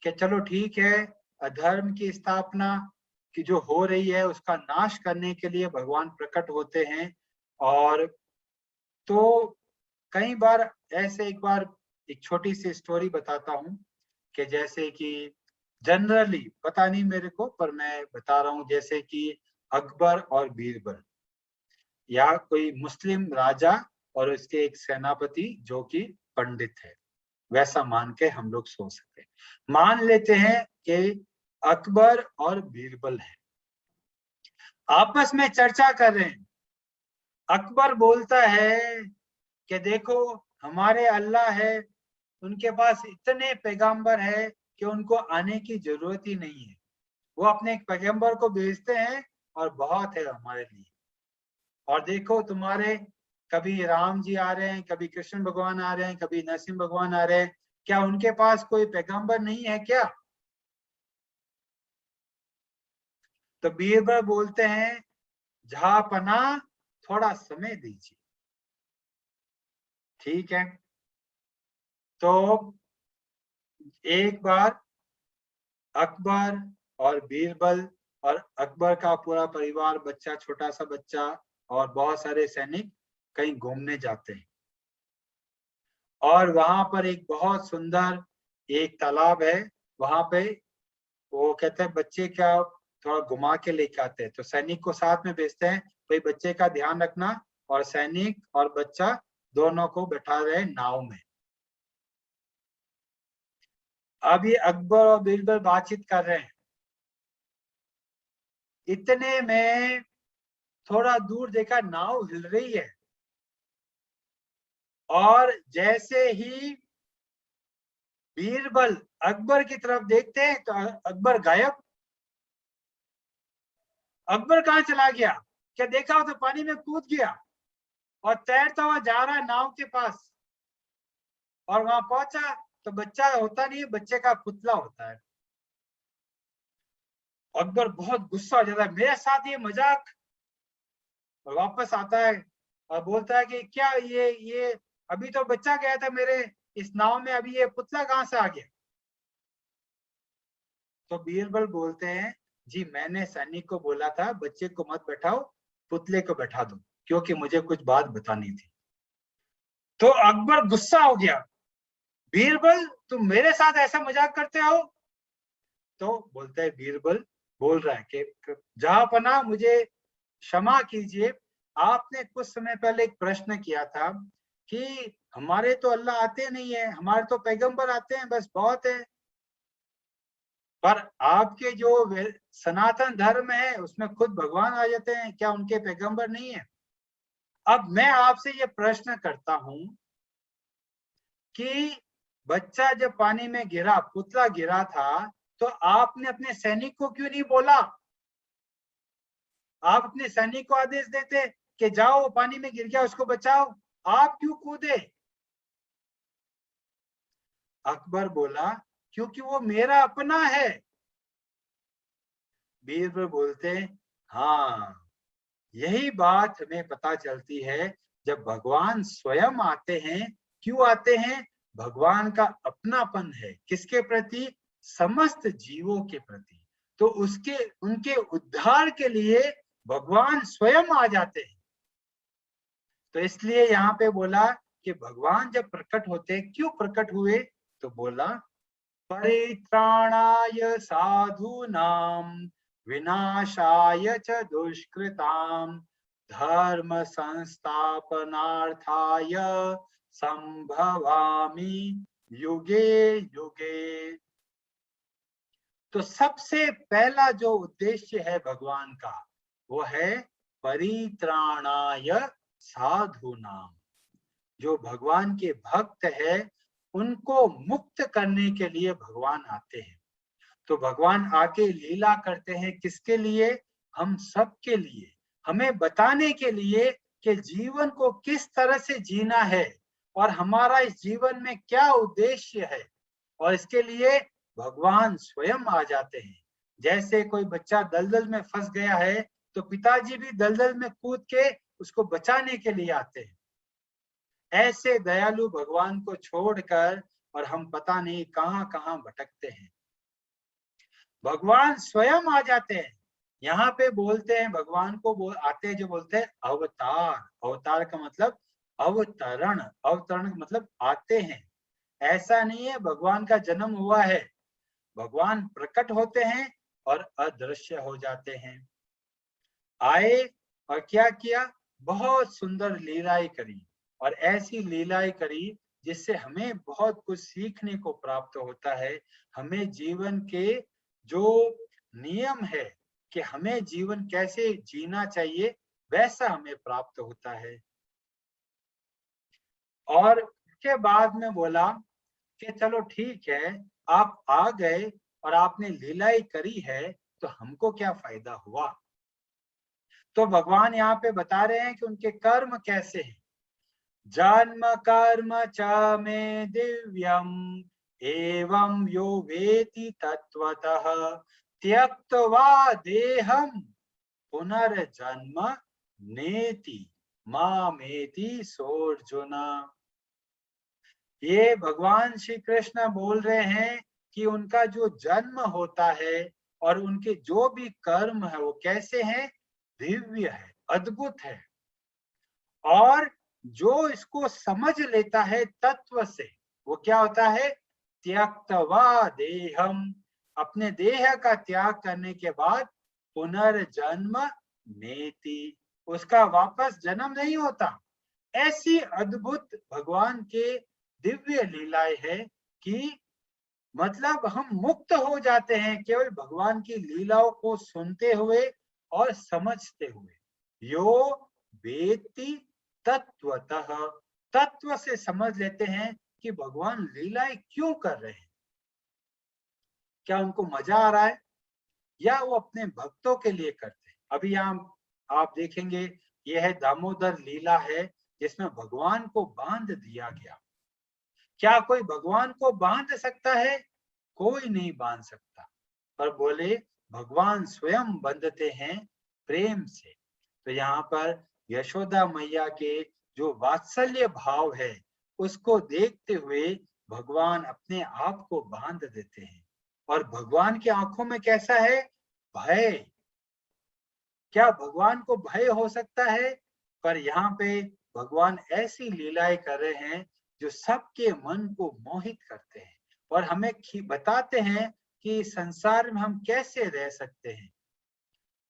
कि चलो ठीक है, अधर्म की स्थापना की जो हो रही है उसका नाश करने के लिए भगवान प्रकट होते हैं। और तो कई बार ऐसे, एक बार एक छोटी सी स्टोरी बताता हूँ कि जैसे कि जनरली पता नहीं मेरे को, पर मैं बता रहा हूँ, जैसे कि अकबर और बीरबल, या कोई मुस्लिम राजा और उसके एक सेनापति जो कि पंडित है, वैसा मान के हम लोग सोच सकते हैं। मान लेते हैं कि अकबर और बीरबल है, आपस में चर्चा कर रहे हैं। अकबर बोलता है कि देखो हमारे अल्लाह है, उनके पास इतने पैगंबर है कि उनको आने की जरूरत ही नहीं है, वो अपने एक पैगंबर को भेजते हैं और बहुत है हमारे लिए। और देखो तुम्हारे कभी राम जी आ रहे हैं, कभी कृष्ण भगवान आ रहे हैं, कभी नरसिंह भगवान आ रहे हैं, क्या उनके पास कोई पैगंबर नहीं है क्या? तो बीरबल बोलते हैं जहापना थोड़ा समय दीजिए। ठीक है, तो एक बार अकबर और बीरबल और अकबर का पूरा परिवार, बच्चा, छोटा सा बच्चा और बहुत सारे सैनिक कहीं घूमने जाते हैं और वहां पर एक बहुत सुंदर एक तालाब है। वहां पे वो कहते हैं बच्चे का थोड़ा घुमा के लेके आते हैं, तो सैनिक को साथ में भेजते हैं, भाई बच्चे का ध्यान रखना। और सैनिक और बच्चा दोनों को बैठा रहे नाव में। अब ये अकबर और बीरबल बातचीत कर रहे हैं, इतने में थोड़ा दूर देखा नाव हिल रही है और जैसे ही बीरबल अकबर की तरफ देखते हैं तो अकबर गायब। अकबर कहाँ चला गया? क्या देखा हो तो पानी में कूद गया और तैरता हुआ जा रहा है नाव के पास। और वहां पहुंचा तो बच्चा होता नहीं है, बच्चे का पुतला होता है। अकबर बहुत गुस्सा हो जाता है, मेरे साथ ये मजाक। और वापस आता है और बोलता है कि क्या ये अभी तो बच्चा गया था मेरे इस नाव में, अभी ये पुतला कहाँ से आ गया? तो बीरबल बोलते हैं, जी मैंने सैनिक को बोला था बच्चे को मत बैठाओ, पुतले को बैठा दो, क्योंकि मुझे कुछ बात बतानी थी। तो अकबर गुस्सा हो गया, बीरबल तुम मेरे साथ ऐसा मजाक करते हो? तो बोलता है, बीरबल बोल रहा है कि जहांपना मुझे क्षमा कीजिए, आपने कुछ समय पहले एक प्रश्न किया था कि हमारे तो अल्लाह आते नहीं है, हमारे तो पैगंबर आते हैं, बस बहुत है। पर आपके जो सनातन धर्म है उसमें खुद भगवान आ जाते हैं, क्या उनके पैगंबर नहीं है? अब मैं आपसे ये प्रश्न करता हूं कि बच्चा जब पानी में गिरा, पुतला गिरा था, तो आपने अपने सैनिक को क्यों नहीं बोला? आप अपने सैनिक को आदेश देते कि जाओ वो पानी में गिर गया उसको बचाओ, आप क्यों कूदे? अकबर बोला, क्योंकि वो मेरा अपना है। बीरबल बोलते, हाँ यही बात हमें पता चलती है जब भगवान स्वयं आते हैं। क्यों आते हैं? भगवान का अपनापन है किसके प्रति? समस्त जीवों के प्रति। तो उसके उनके उद्धार के लिए भगवान स्वयं आ जाते हैं। तो इसलिए यहाँ पे बोला कि भगवान जब प्रकट होते, क्यों प्रकट हुए? तो बोला परित्राणाय साधूनां विनाशाय च दुष्कृतां धर्म संस्थापनार्थाय संभवामि युगे युगे। तो सबसे पहला जो उद्देश्य है भगवान का, वो है परित्राणाय साधूनां। जो भगवान के भक्त है उनको मुक्त करने के लिए भगवान आते हैं। तो भगवान आके लीला करते हैं किसके लिए? हम सब के लिए, हमें बताने के लिए कि जीवन को किस तरह से जीना है और हमारा इस जीवन में क्या उद्देश्य है। और इसके लिए भगवान स्वयं आ जाते हैं। जैसे कोई बच्चा दलदल में फंस गया है तो पिताजी भी दलदल में कूद के उसको बचाने के लिए आते हैं। ऐसे दयालु भगवान को छोड़कर और हम पता नहीं कहां कहां भटकते हैं। भगवान स्वयं आ जाते हैं। यहाँ पे बोलते हैं भगवान को आते हैं, जो बोलते हैं अवतार। अवतार का मतलब अवतरण। अवतरण का मतलब आते हैं। ऐसा नहीं है भगवान का जन्म हुआ है, भगवान प्रकट होते हैं और अदृश्य हो जाते हैं। आए और क्या किया? बहुत सुंदर लीलाएं करी, और ऐसी लीलाएं करी जिससे हमें बहुत कुछ सीखने को प्राप्त होता है। हमें जीवन के जो नियम है कि हमें जीवन कैसे जीना चाहिए, वैसा हमें प्राप्त होता है। और उसके बाद में बोला कि चलो ठीक है, आप आ गए और आपने लीलाएं करी है, तो हमको क्या फायदा हुआ? तो भगवान यहाँ पे बता रहे हैं कि उनके कर्म कैसे हैं। जन्म कर्म च मे दिव्यम एवं यो वेति तत्वतः त्यक्त्वा देहम पुनर्जन्म नेति। मामेति सोऽर्जुना। ये भगवान श्री कृष्ण बोल रहे हैं कि उनका जो जन्म होता है और उनके जो भी कर्म है वो कैसे हैं, दिव्य है, अद्भुत है। और जो इसको समझ लेता है तत्व से, वो क्या होता है, त्यक्तवा देहम, अपने देह का त्याग करने के बाद पुनर्जन्म नेति, उसका वापस जन्म नहीं होता। ऐसी अद्भुत भगवान के दिव्य लीलाएं है कि मतलब हम मुक्त हो जाते हैं केवल भगवान की लीलाओं को सुनते हुए और समझते हुए। यो वेत्ति तत्वतः, तत्व से समझ लेते हैं कि भगवान लीलाएं क्यों कर रहे हैं, क्या उनको मजा आ रहा है या वो अपने भक्तों के लिए करते हैं। अभी यहाँ आप देखेंगे यह है दामोदर लीला है जिसमें भगवान को बांध दिया गया। क्या कोई भगवान को बांध सकता है, कोई नहीं बांध सकता, पर बोले भगवान स्वयं बंधते हैं प्रेम से। तो यहाँ पर यशोदा मैया के जो वात्सल्य भाव है उसको देखते हुए भगवान अपने आप को बांध देते हैं। और भगवान की आंखों में कैसा है, भय। क्या भगवान को भय हो सकता है, पर यहाँ पे भगवान ऐसी लीलाएं कर रहे हैं जो सबके मन को मोहित करते हैं और हमें बताते हैं कि संसार में हम कैसे रह सकते हैं।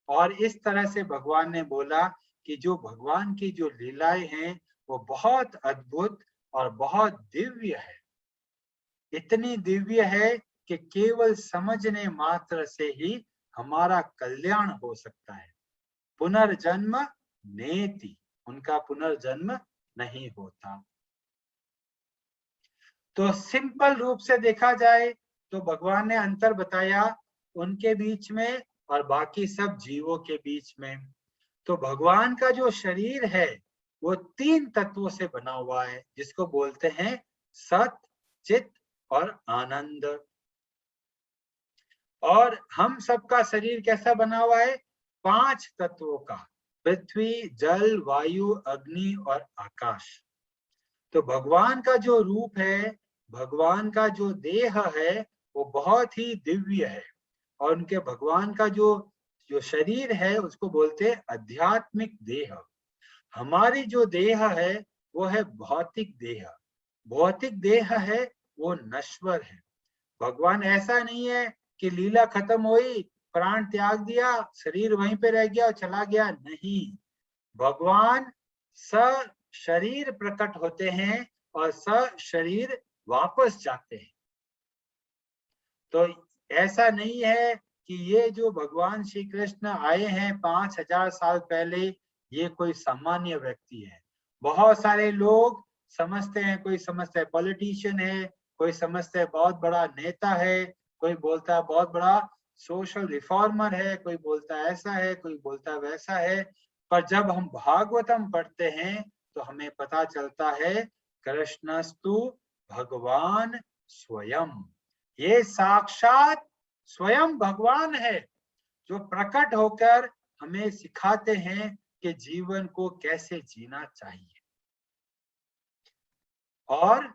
और इस तरह से भगवान ने बोला कि जो भगवान की जो लीलाएं हैं वो बहुत अद्भुत और बहुत दिव्य है। इतनी दिव्य है कि केवल समझने मात्र से ही हमारा कल्याण हो सकता है। पुनर्जन्म नेति, उनका पुनर्जन्म नहीं होता। तो सिंपल रूप से देखा जाए तो भगवान ने अंतर बताया उनके बीच में और बाकी सब जीवों के बीच में। तो भगवान का जो शरीर है वो 3 तत्वों से बना हुआ है जिसको बोलते हैं सत, चित और आनंद। और हम सबका शरीर कैसा बना हुआ है, 5 तत्वों का, पृथ्वी, जल, वायु, अग्नि और आकाश। तो भगवान का जो रूप है, भगवान का जो देह है वो बहुत ही दिव्य है। और उनके भगवान का जो जो शरीर है उसको बोलते हैं आध्यात्मिक देह। हमारी जो देह है वो है भौतिक देह। भौतिक देह है वो नश्वर है। भगवान ऐसा नहीं है कि लीला खत्म हुई, प्राण त्याग दिया, शरीर वहीं पे रह गया और चला गया, नहीं। भगवान स शरीर प्रकट होते हैं और स शरीर वापस जाते हैं। तो ऐसा नहीं है कि ये जो भगवान श्री कृष्ण आए हैं 5000 साल पहले, ये कोई सामान्य व्यक्ति है। बहुत सारे लोग समझते हैं, कोई समझता है पॉलिटिशियन है, कोई समझता है बहुत बड़ा नेता है, कोई बोलता है बहुत बड़ा सोशल रिफॉर्मर है, कोई बोलता है ऐसा है, कोई बोलता है वैसा है। पर जब हम भागवतम पढ़ते हैं तो हमें पता चलता है कृष्णस्तु भगवान स्वयं, ये साक्षात स्वयं भगवान है जो प्रकट होकर हमें सिखाते हैं कि जीवन को कैसे जीना चाहिए। और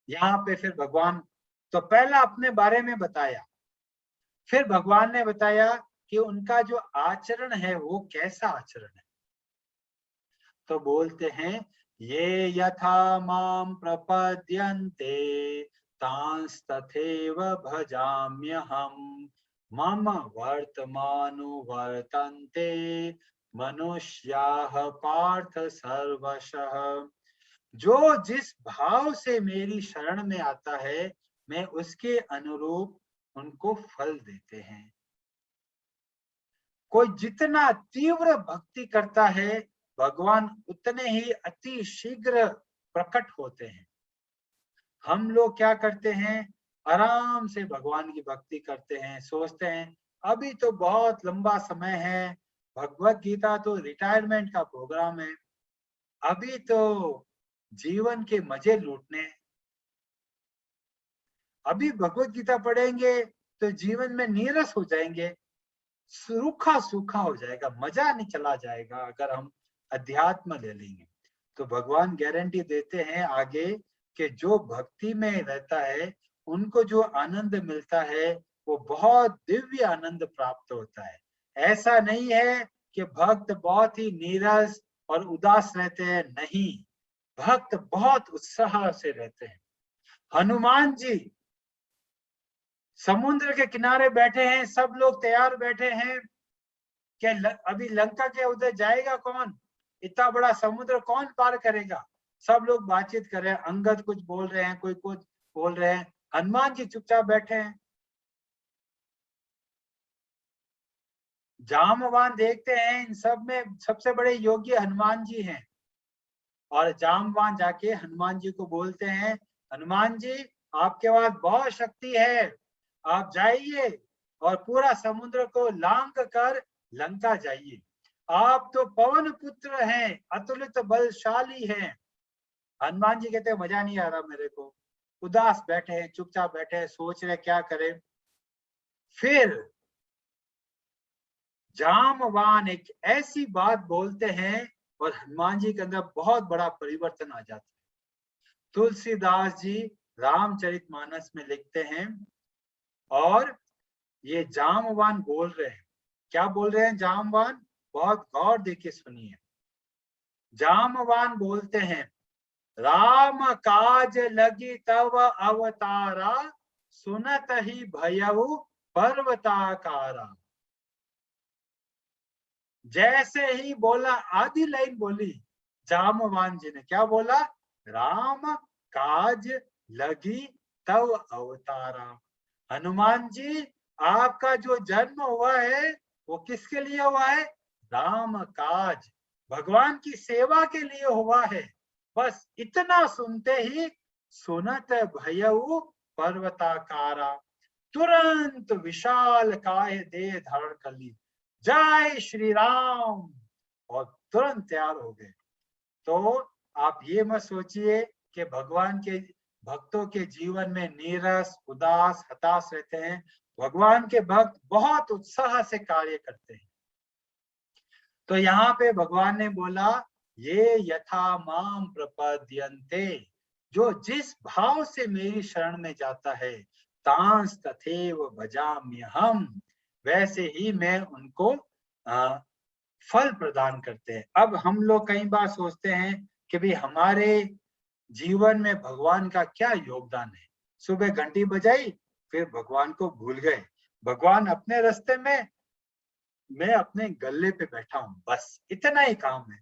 यहाँ पे फिर भगवान तो पहला अपने बारे में बताया, फिर भगवान ने बताया कि उनका जो आचरण है वो कैसा आचरण है। तो बोलते हैं ये यथा माम प्रपद्यन्ते तांस्तथैव भजाम्यहम् मम वर्तमानुवर्तन्ते मनुष्याः पार्थ सर्वशः। जो जिस भाव से मेरी शरण में आता है मैं उसके अनुरूप उनको फल देते हैं। कोई जितना तीव्र भक्ति करता है भगवान उतने ही अति शीघ्र प्रकट होते हैं। हम लोग क्या करते हैं, आराम से भगवान की भक्ति करते हैं, सोचते हैं अभी तो बहुत लंबा समय है, भगवत गीता तो रिटायरमेंट का प्रोग्राम है, अभी तो जीवन के मजे लूटने हैं, अभी भगवत गीता पढ़ेंगे तो जीवन में नीरस हो जाएंगे, सूखा सूखा हो जाएगा, मजा नहीं चला जाएगा अगर हम अध्यात्म ले लेंगे। तो भगवान गारंटी देते हैं आगे कि जो भक्ति में रहता है उनको जो आनंद मिलता है वो बहुत दिव्य आनंद प्राप्त होता है। ऐसा नहीं है कि भक्त बहुत ही नीरस और उदास रहते हैं, नहीं, भक्त बहुत उत्साह से रहते हैं। हनुमान जी समुद्र के किनारे बैठे हैं, सब लोग तैयार बैठे हैं कि अभी लंका के उधर जाएगा कौन, इतना बड़ा समुद्र कौन पार करेगा। सब लोग बातचीत कर रहे हैं, अंगद कुछ बोल रहे हैं, कोई कुछ बोल रहे हैं, हनुमान जी चुपचाप बैठे हैं। जामवान देखते हैं इन सब में सबसे बड़े योग्य हनुमान जी हैं, और जामवान जाके हनुमान जी को बोलते हैं, हनुमान जी आपके पास बहुत शक्ति है, आप जाइए और पूरा समुद्र को लांग कर लंका जाइए। आप तो पवन पुत्र हैं, अतुलित बलशाली हैं। हनुमान जी कहते हैं मजा नहीं आ रहा मेरे को, उदास बैठे हैं, चुपचाप बैठे हैं, सोच रहे क्या करें। फिर जामवान एक ऐसी बात बोलते हैं और हनुमान जी के अंदर बहुत बड़ा परिवर्तन आ जाता है। तुलसीदास जी रामचरितमानस में लिखते हैं, और ये जामवान बोल रहे हैं, क्या बोल रहे हैं जामवान, बहुत गौर देके सुनिए। जामवान बोलते हैं, राम काज लगी तव अवतारा, सुनत ही भयउ पर्वताकारा। जैसे ही बोला, आधी लाइन बोली जामवान जी ने, क्या बोला, राम काज लगी तव अवतारा। हनुमान जी आपका जो जन्म हुआ है वो किसके लिए हुआ है, राम काज, भगवान की सेवा के लिए हुआ है। बस इतना सुनते ही सुनत भयउ पर्वताकारा, तुरंत विशाल काय दे धारण कर ली, जय श्री राम, और तुरंत तैयार हो गए। तो आप ये मत सोचिए कि भगवान के भक्तों के जीवन में नीरस, उदास, हताश रहते हैं। भगवान के भक्त बहुत उत्साह से कार्य करते हैं। तो यहाँ पे भगवान ने बोला, ये यथा माम प्रपद्यन्ते, जो जिस भाव से मेरी शरण में जाता है, तांस तथैव भजाम्यहम्, वैसे ही मैं उनको फल प्रदान करते हैं। अब हम लोग कई बार सोचते हैं कि भाई हमारे जीवन में भगवान का क्या योगदान है। सुबह घंटी बजाई, फिर भगवान को भूल गए, भगवान अपने रास्ते में, मैं अपने गल्ले पे बैठा हूं, बस इतना ही काम है।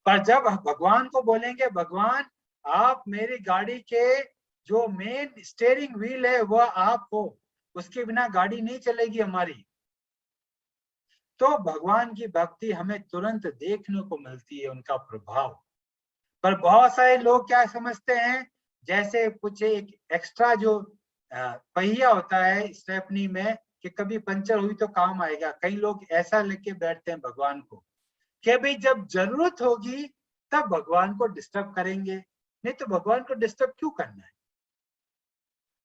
पर जब भगवान को बोलेंगे, भगवान आप मेरी गाड़ी के जो मेन स्टीयरिंग व्हील है वो आप हो, उसके बिना गाड़ी नहीं चलेगी हमारी, तो भगवान की भक्ति हमें तुरंत देखने को मिलती है, उनका प्रभाव। पर बहुत सारे लोग क्या समझते हैं, जैसे कुछ एक एक्स्ट्रा जो पहिया होता है स्टेपनी में, कि कभी पंचर हुई तो काम आएगा। कई लोग ऐसा लेके बैठते हैं भगवान को कि भाई जब जरूरत होगी तब भगवान को डिस्टर्ब करेंगे, नहीं तो भगवान को डिस्टर्ब क्यों करना है।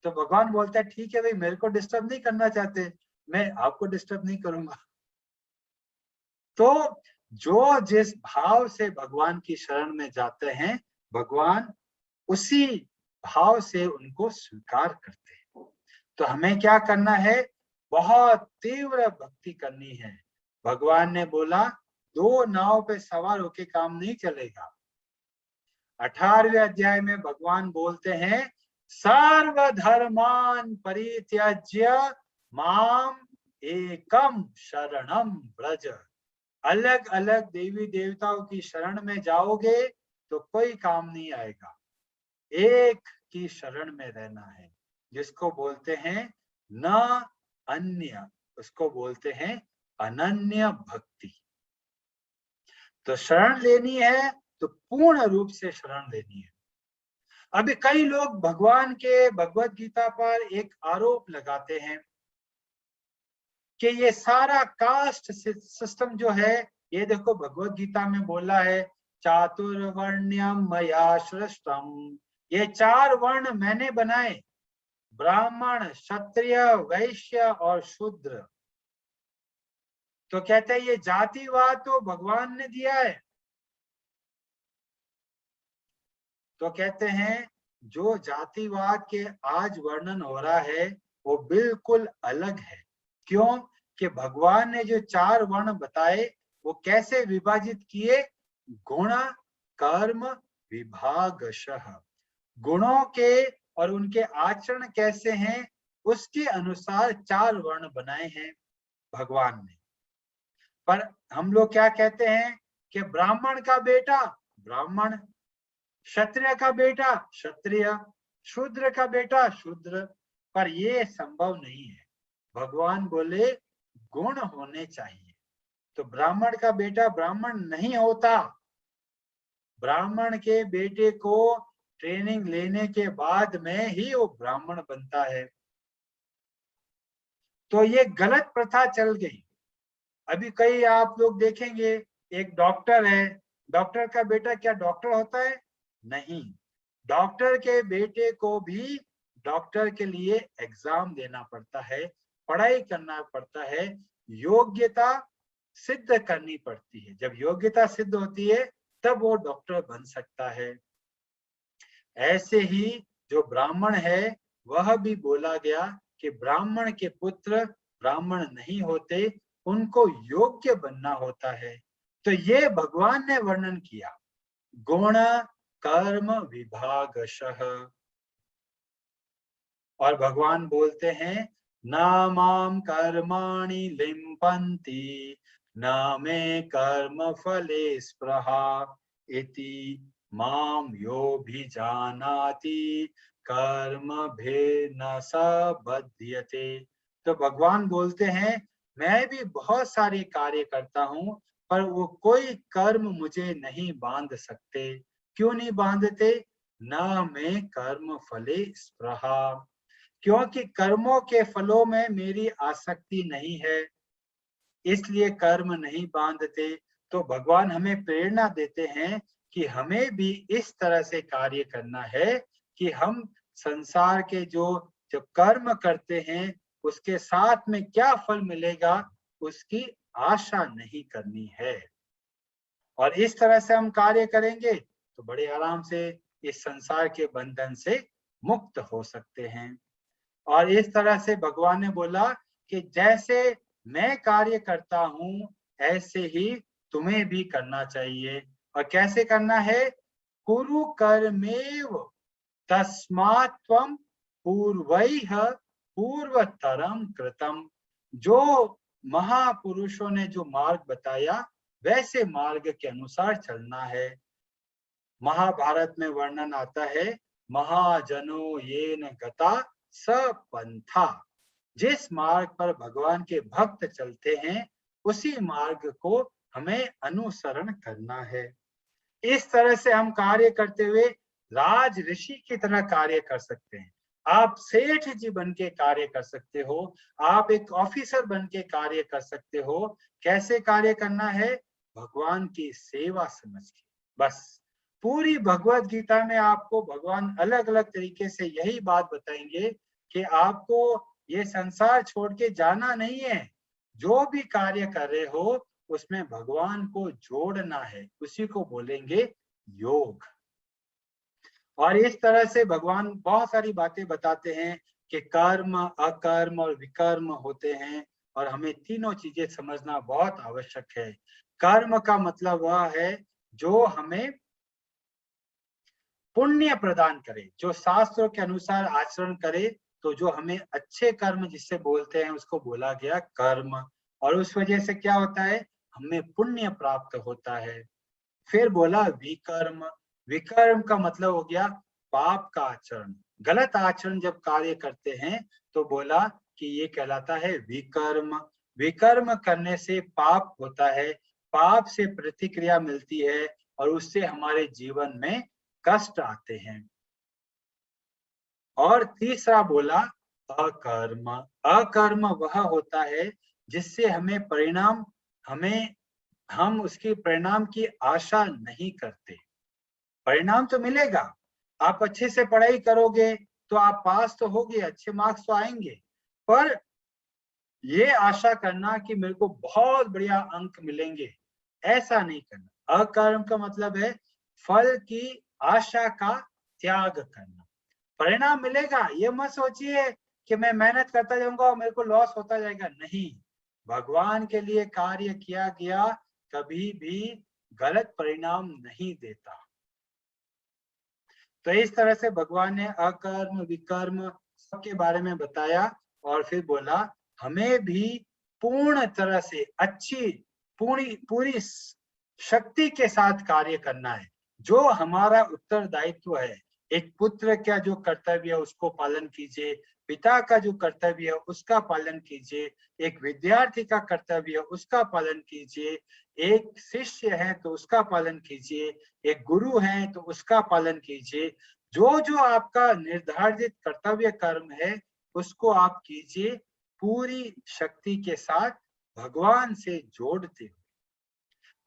तो भगवान बोलता है ठीक है भाई, मेरे को डिस्टर्ब नहीं करना चाहते, मैं आपको डिस्टर्ब नहीं करूंगा। तो जो जिस भाव से भगवान की शरण में जाते हैं, भगवान उसी भाव से उनको स्वीकार करते हैं। तो हमें क्या करना है, बहुत तीव्र भक्ति करनी है। भगवान ने बोला, दो नाव पे सवार होके काम नहीं चलेगा। 18वें अध्याय में भगवान बोलते हैं, सर्वधर्मान परित्यज्य माम एकम शरणम व्रज। अलग अलग देवी देवताओं की शरण में जाओगे तो कोई काम नहीं आएगा, एक की शरण में रहना है, जिसको बोलते हैं न अन्य, उसको बोलते हैं अनन्य भक्ति। तो शरण लेनी है तो पूर्ण रूप से शरण लेनी है। अभी कई लोग भगवान के भगवत गीता पर एक आरोप लगाते हैं कि ये सारा कास्ट सिस्टम जो है, ये देखो भगवत गीता में बोला है, चातुर्वर्ण्यम मया सृष्टम, ये 4 वर्ण मैंने बनाए, ब्राह्मण, क्षत्रिय, वैश्य और शूद्र। तो कहते हैं ये जातिवाद तो भगवान ने दिया है, तो कहते हैं जो जातिवाद के आज वर्णन हो रहा है वो बिल्कुल अलग है। क्यों? कि भगवान ने जो 4 वर्ण बताए वो कैसे विभाजित किए? गुण कर्म विभागशः। गुणों के और उनके आचरण कैसे हैं उसके अनुसार 4 वर्ण बनाए हैं भगवान ने। पर हम लोग क्या कहते हैं कि ब्राह्मण का बेटा ब्राह्मण, क्षत्रिय का बेटा क्षत्रिय, शूद्र का बेटा शूद्र। पर ये संभव नहीं है। भगवान बोले गुण होने चाहिए। तो ब्राह्मण का बेटा ब्राह्मण नहीं होता। ब्राह्मण के बेटे को ट्रेनिंग लेने के बाद में ही वो ब्राह्मण बनता है। तो ये गलत प्रथा चल गई। अभी कई आप लोग देखेंगे, एक डॉक्टर है, डॉक्टर का बेटा क्या डॉक्टर होता है? नहीं। डॉक्टर के बेटे को भी डॉक्टर के लिए एग्जाम देना पड़ता है, पढ़ाई करना पड़ता है, योग्यता सिद्ध करनी पड़ती है। जब योग्यता सिद्ध होती है तब वो डॉक्टर बन सकता है। ऐसे ही जो ब्राह्मण है वह भी बोला गया कि ब्राह्मण के पुत्र ब्राह्मण नहीं होते, उनको योग्य बनना होता है। तो ये भगवान ने वर्णन किया, गुण कर्म विभागशः। और भगवान बोलते हैं न माम कर्माणि लिम्पन्ति न मे कर्म फले स्पृहा इति माम योऽभिजानाति कर्म भेन्न स बध्यते। तो भगवान बोलते हैं मैं भी बहुत सारे कार्य करता हूँ पर वो कोई कर्म मुझे नहीं बांध सकते। क्यों नहीं बांधते? न मैं कर्म फले स्पृहा, क्योंकि कर्मों के फलों में मेरी आसक्ति नहीं है, इसलिए कर्म नहीं बांधते। तो भगवान हमें प्रेरणा देते हैं कि हमें भी इस तरह से कार्य करना है कि हम संसार के जो कर्म करते हैं उसके साथ में क्या फल मिलेगा उसकी आशा नहीं करनी है। और इस तरह से हम कार्य करेंगे तो बड़े आराम से इस संसार के बंधन से मुक्त हो सकते हैं। और इस तरह से भगवान ने बोला कि जैसे मैं कार्य करता हूं ऐसे ही तुम्हें भी करना चाहिए। और कैसे करना है? कुरु कर्मेव तस्मात् त्वं पूर्वैः पूर्वतरम कृतम। जो महापुरुषों ने जो मार्ग बताया वैसे मार्ग के अनुसार चलना है। महाभारत में वर्णन आता है महाजनो येन गता स पंथा। जिस मार्ग पर भगवान के भक्त चलते हैं उसी मार्ग को हमें अनुसरण करना है। इस तरह से हम कार्य करते हुए राज ऋषि की तरह कार्य कर सकते हैं। आप सेठ जी बन के कार्य कर सकते हो, आप एक ऑफिसर बन के कार्य कर सकते हो। कैसे कार्य करना है? भगवान की सेवा समझ के। बस पूरी भगवत गीता में आपको भगवान अलग अलग तरीके से यही बात बताएंगे कि आपको ये संसार छोड़ के जाना नहीं है। जो भी कार्य कर रहे हो उसमें भगवान को जोड़ना है, उसी को बोलेंगे योग। और इस तरह से भगवान बहुत सारी बातें बताते हैं कि कर्म अकर्म और विकर्म होते हैं और हमें तीनों चीजें समझना बहुत आवश्यक है। कर्म का मतलब वह है जो हमें पुण्य प्रदान करे, जो शास्त्रों के अनुसार आचरण करे। तो जो हमें अच्छे कर्म जिससे बोलते हैं उसको बोला गया कर्म, और उस वजह से क्या होता है? हमें पुण्य प्राप्त होता है। फिर बोला विकर्म। विकर्म का मतलब हो गया पाप का आचरण, गलत आचरण जब कार्य करते हैं तो बोला कि ये कहलाता है विकर्म। विकर्म करने से पाप होता है, पाप से प्रतिक्रिया मिलती है और उससे हमारे जीवन में कष्ट आते हैं। और तीसरा बोला अकर्म। अकर्म वह होता है जिससे हमें परिणाम हम उसके परिणाम की आशा नहीं करते। परिणाम तो मिलेगा, आप अच्छे से पढ़ाई करोगे तो आप पास तो होगे, अच्छे मार्क्स तो आएंगे, पर ये आशा करना कि मेरे को बहुत बढ़िया अंक मिलेंगे, ऐसा नहीं करना। अकर्म का मतलब है फल की आशा का त्याग करना। परिणाम मिलेगा, ये मत सोचिए कि मैं मेहनत करता जाऊंगा और मेरे को लॉस होता जाएगा, नहीं। भगवान के लिए कार्य किया गया कभी भी गलत परिणाम नहीं देता। तो इस तरह से भगवान ने अकर्म विकर्म सबके बारे में बताया और फिर बोला हमें भी पूर्ण तरह से अच्छी पूरी पूरी शक्ति के साथ कार्य करना है। जो हमारा उत्तरदायित्व है, एक पुत्र का जो कर्तव्य है उसको पालन कीजिए, पिता का जो कर्तव्य है उसका पालन कीजिए, एक विद्यार्थी का कर्तव्य है उसका पालन कीजिए, एक शिष्य है तो उसका पालन कीजिए, एक गुरु है तो उसका पालन कीजिए। जो जो आपका निर्धारित कर्तव्य कर्म है उसको आप कीजिए पूरी शक्ति के साथ, भगवान से जोड़ते हुए।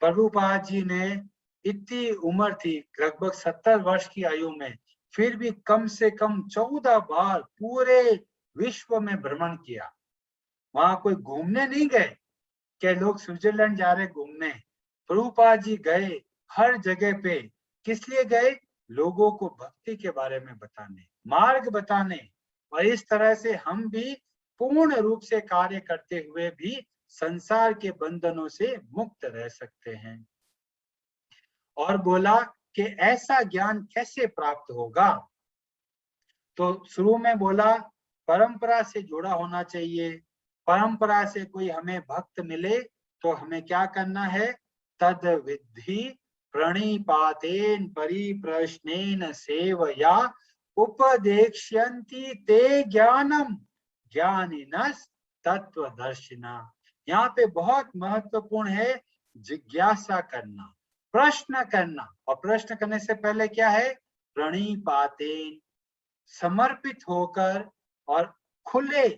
प्रभुपाद जी ने इतनी उम्र थी, लगभग 70 वर्ष की आयु में, फिर भी कम से कम 14 बार पूरे विश्व में भ्रमण किया। वहां कोई घूमने नहीं गए कि लोग स्विट्जरलैंड जा रहे घूमने। प्रभुपाद जी गए हर जगह पे, किस लिए गए? लोगों को भक्ति के बारे में बताने, मार्ग बताने। और इस तरह से हम भी पूर्ण रूप से कार्य करते हुए भी संसार के बंधनों से मुक्त रह सकते हैं। और बोला कि ऐसा ज्ञान कैसे प्राप्त होगा? तो शुरू में बोला परंपरा से जुड़ा होना चाहिए। परंपरा से कोई हमें भक्त मिले तो हमें क्या करना है? तद विद्धि प्रणिपातेन परिप्रश्नेन सेवया उपदेक्ष्यन्ति ते ज्ञानम ज्ञानिनस् तत्वदर्शिना। यहाँ पे बहुत महत्वपूर्ण है जिज्ञासा करना, प्रश्न करना। और प्रश्न करने से पहले क्या है? प्रणिपातेन, समर्पित होकर और खुले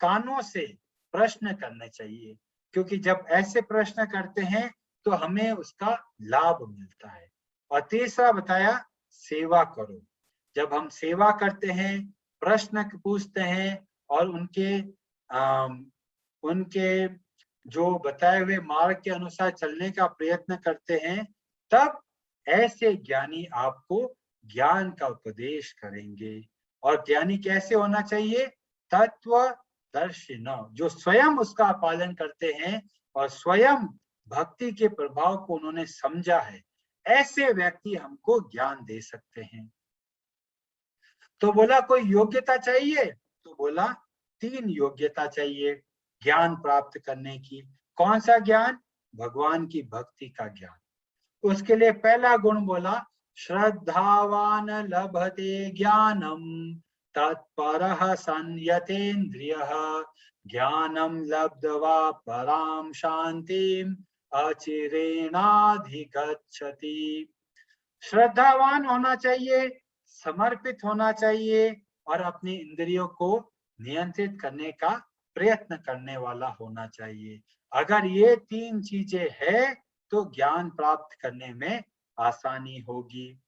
कानों से प्रश्न करने चाहिए, क्योंकि जब ऐसे प्रश्न करते हैं तो हमें उसका लाभ मिलता है। और तीसरा बताया सेवा करो। जब हम सेवा करते हैं, प्रश्न पूछते हैं और उनके जो बताए हुए मार्ग के अनुसार चलने का प्रयत्न करते हैं, तब ऐसे ज्ञानी आपको ज्ञान का उपदेश करेंगे। और ज्ञानी कैसे होना चाहिए? तत्वदर्शिना, जो स्वयं उसका पालन करते हैं और स्वयं भक्ति के प्रभाव को उन्होंने समझा है, ऐसे व्यक्ति हमको ज्ञान दे सकते हैं। तो बोला कोई योग्यता चाहिए? तो बोला 3 योग्यता चाहिए ज्ञान प्राप्त करने की। कौन सा ज्ञान? भगवान की भक्ति का ज्ञान। उसके लिए पहला गुण बोला श्रद्धावान लभते ज्ञानम तत्परः संयतेन्द्रियः ज्ञानम लब्ध्वा पराम शांतिम अचिरेणाधिगच्छति। श्रद्धावान होना चाहिए, समर्पित होना चाहिए और अपनी इंद्रियों को नियंत्रित करने का प्रयत्न करने वाला होना चाहिए। अगर ये 3 चीजें है तो ज्ञान प्राप्त करने में आसानी होगी।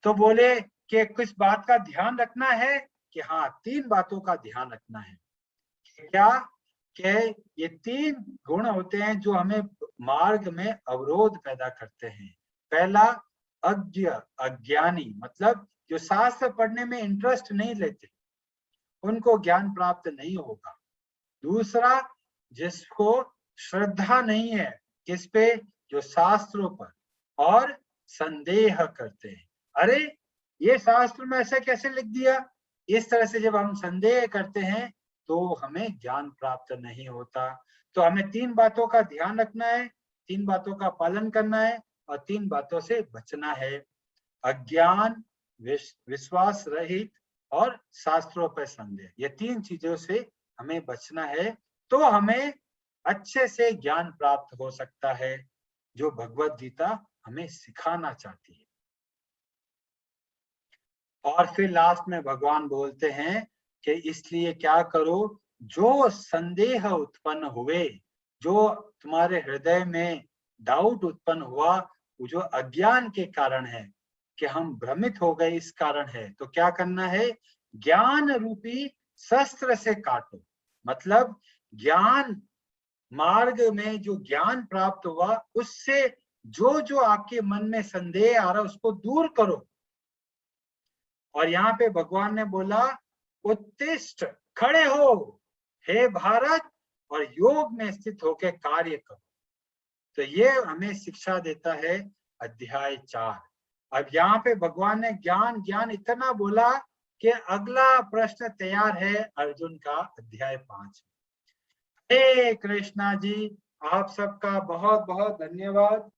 तो बोले कि किस बात का ध्यान रखना है? कि हाँ, 3 बातों का ध्यान रखना है। क्या? कि ये 3 गुण होते हैं जो हमें मार्ग में अवरोध पैदा करते हैं। पहला अज्ञानी, मतलब जो शास्त्र पढ़ने में इंटरेस्ट नहीं लेते, उनको ज्ञान प्राप्त नहीं होगा। दूसरा, जिसको श्रद्धा नहीं है, किस पे? जो शास्त्रों पर, और संदेह करते हैं, अरे ये शास्त्र में ऐसे कैसे लिख दिया? इस तरह से जब हम संदेह करते हैं तो हमें ज्ञान प्राप्त नहीं होता। तो हमें 3 बातों का ध्यान रखना है, 3 बातों का पालन करना है और 3 बातों से बचना है। अज्ञान, विश्वास रहित और शास्त्रों पर संदेह, ये 3 चीजों से हमें बचना है। तो हमें अच्छे से ज्ञान प्राप्त हो सकता है जो भगवत गीता हमें सिखाना चाहती है। और फिर लास्ट में भगवान बोलते हैं कि इसलिए क्या करो, जो संदेह उत्पन्न हुए, जो तुम्हारे हृदय में डाउट उत्पन्न हुआ, वो जो अज्ञान के कारण है कि हम भ्रमित हो गए, इस कारण है, तो क्या करना है? ज्ञान रूपी शस्त्र से काटो। मतलब ज्ञान मार्ग में जो ज्ञान प्राप्त हुआ, उससे जो जो आपके मन में संदेह आ रहा है उसको दूर करो। और यहाँ पे भगवान ने बोला उत्तिष्ठ, खड़े हो हे भारत, और योग में स्थित होकर कार्य करो। तो ये हमें शिक्षा देता है अध्याय 4। अब यहाँ पे भगवान ने ज्ञान ज्ञान इतना बोला कि अगला प्रश्न तैयार है अर्जुन का अध्याय 5। हे कृष्णा जी, आप सबका बहुत बहुत धन्यवाद।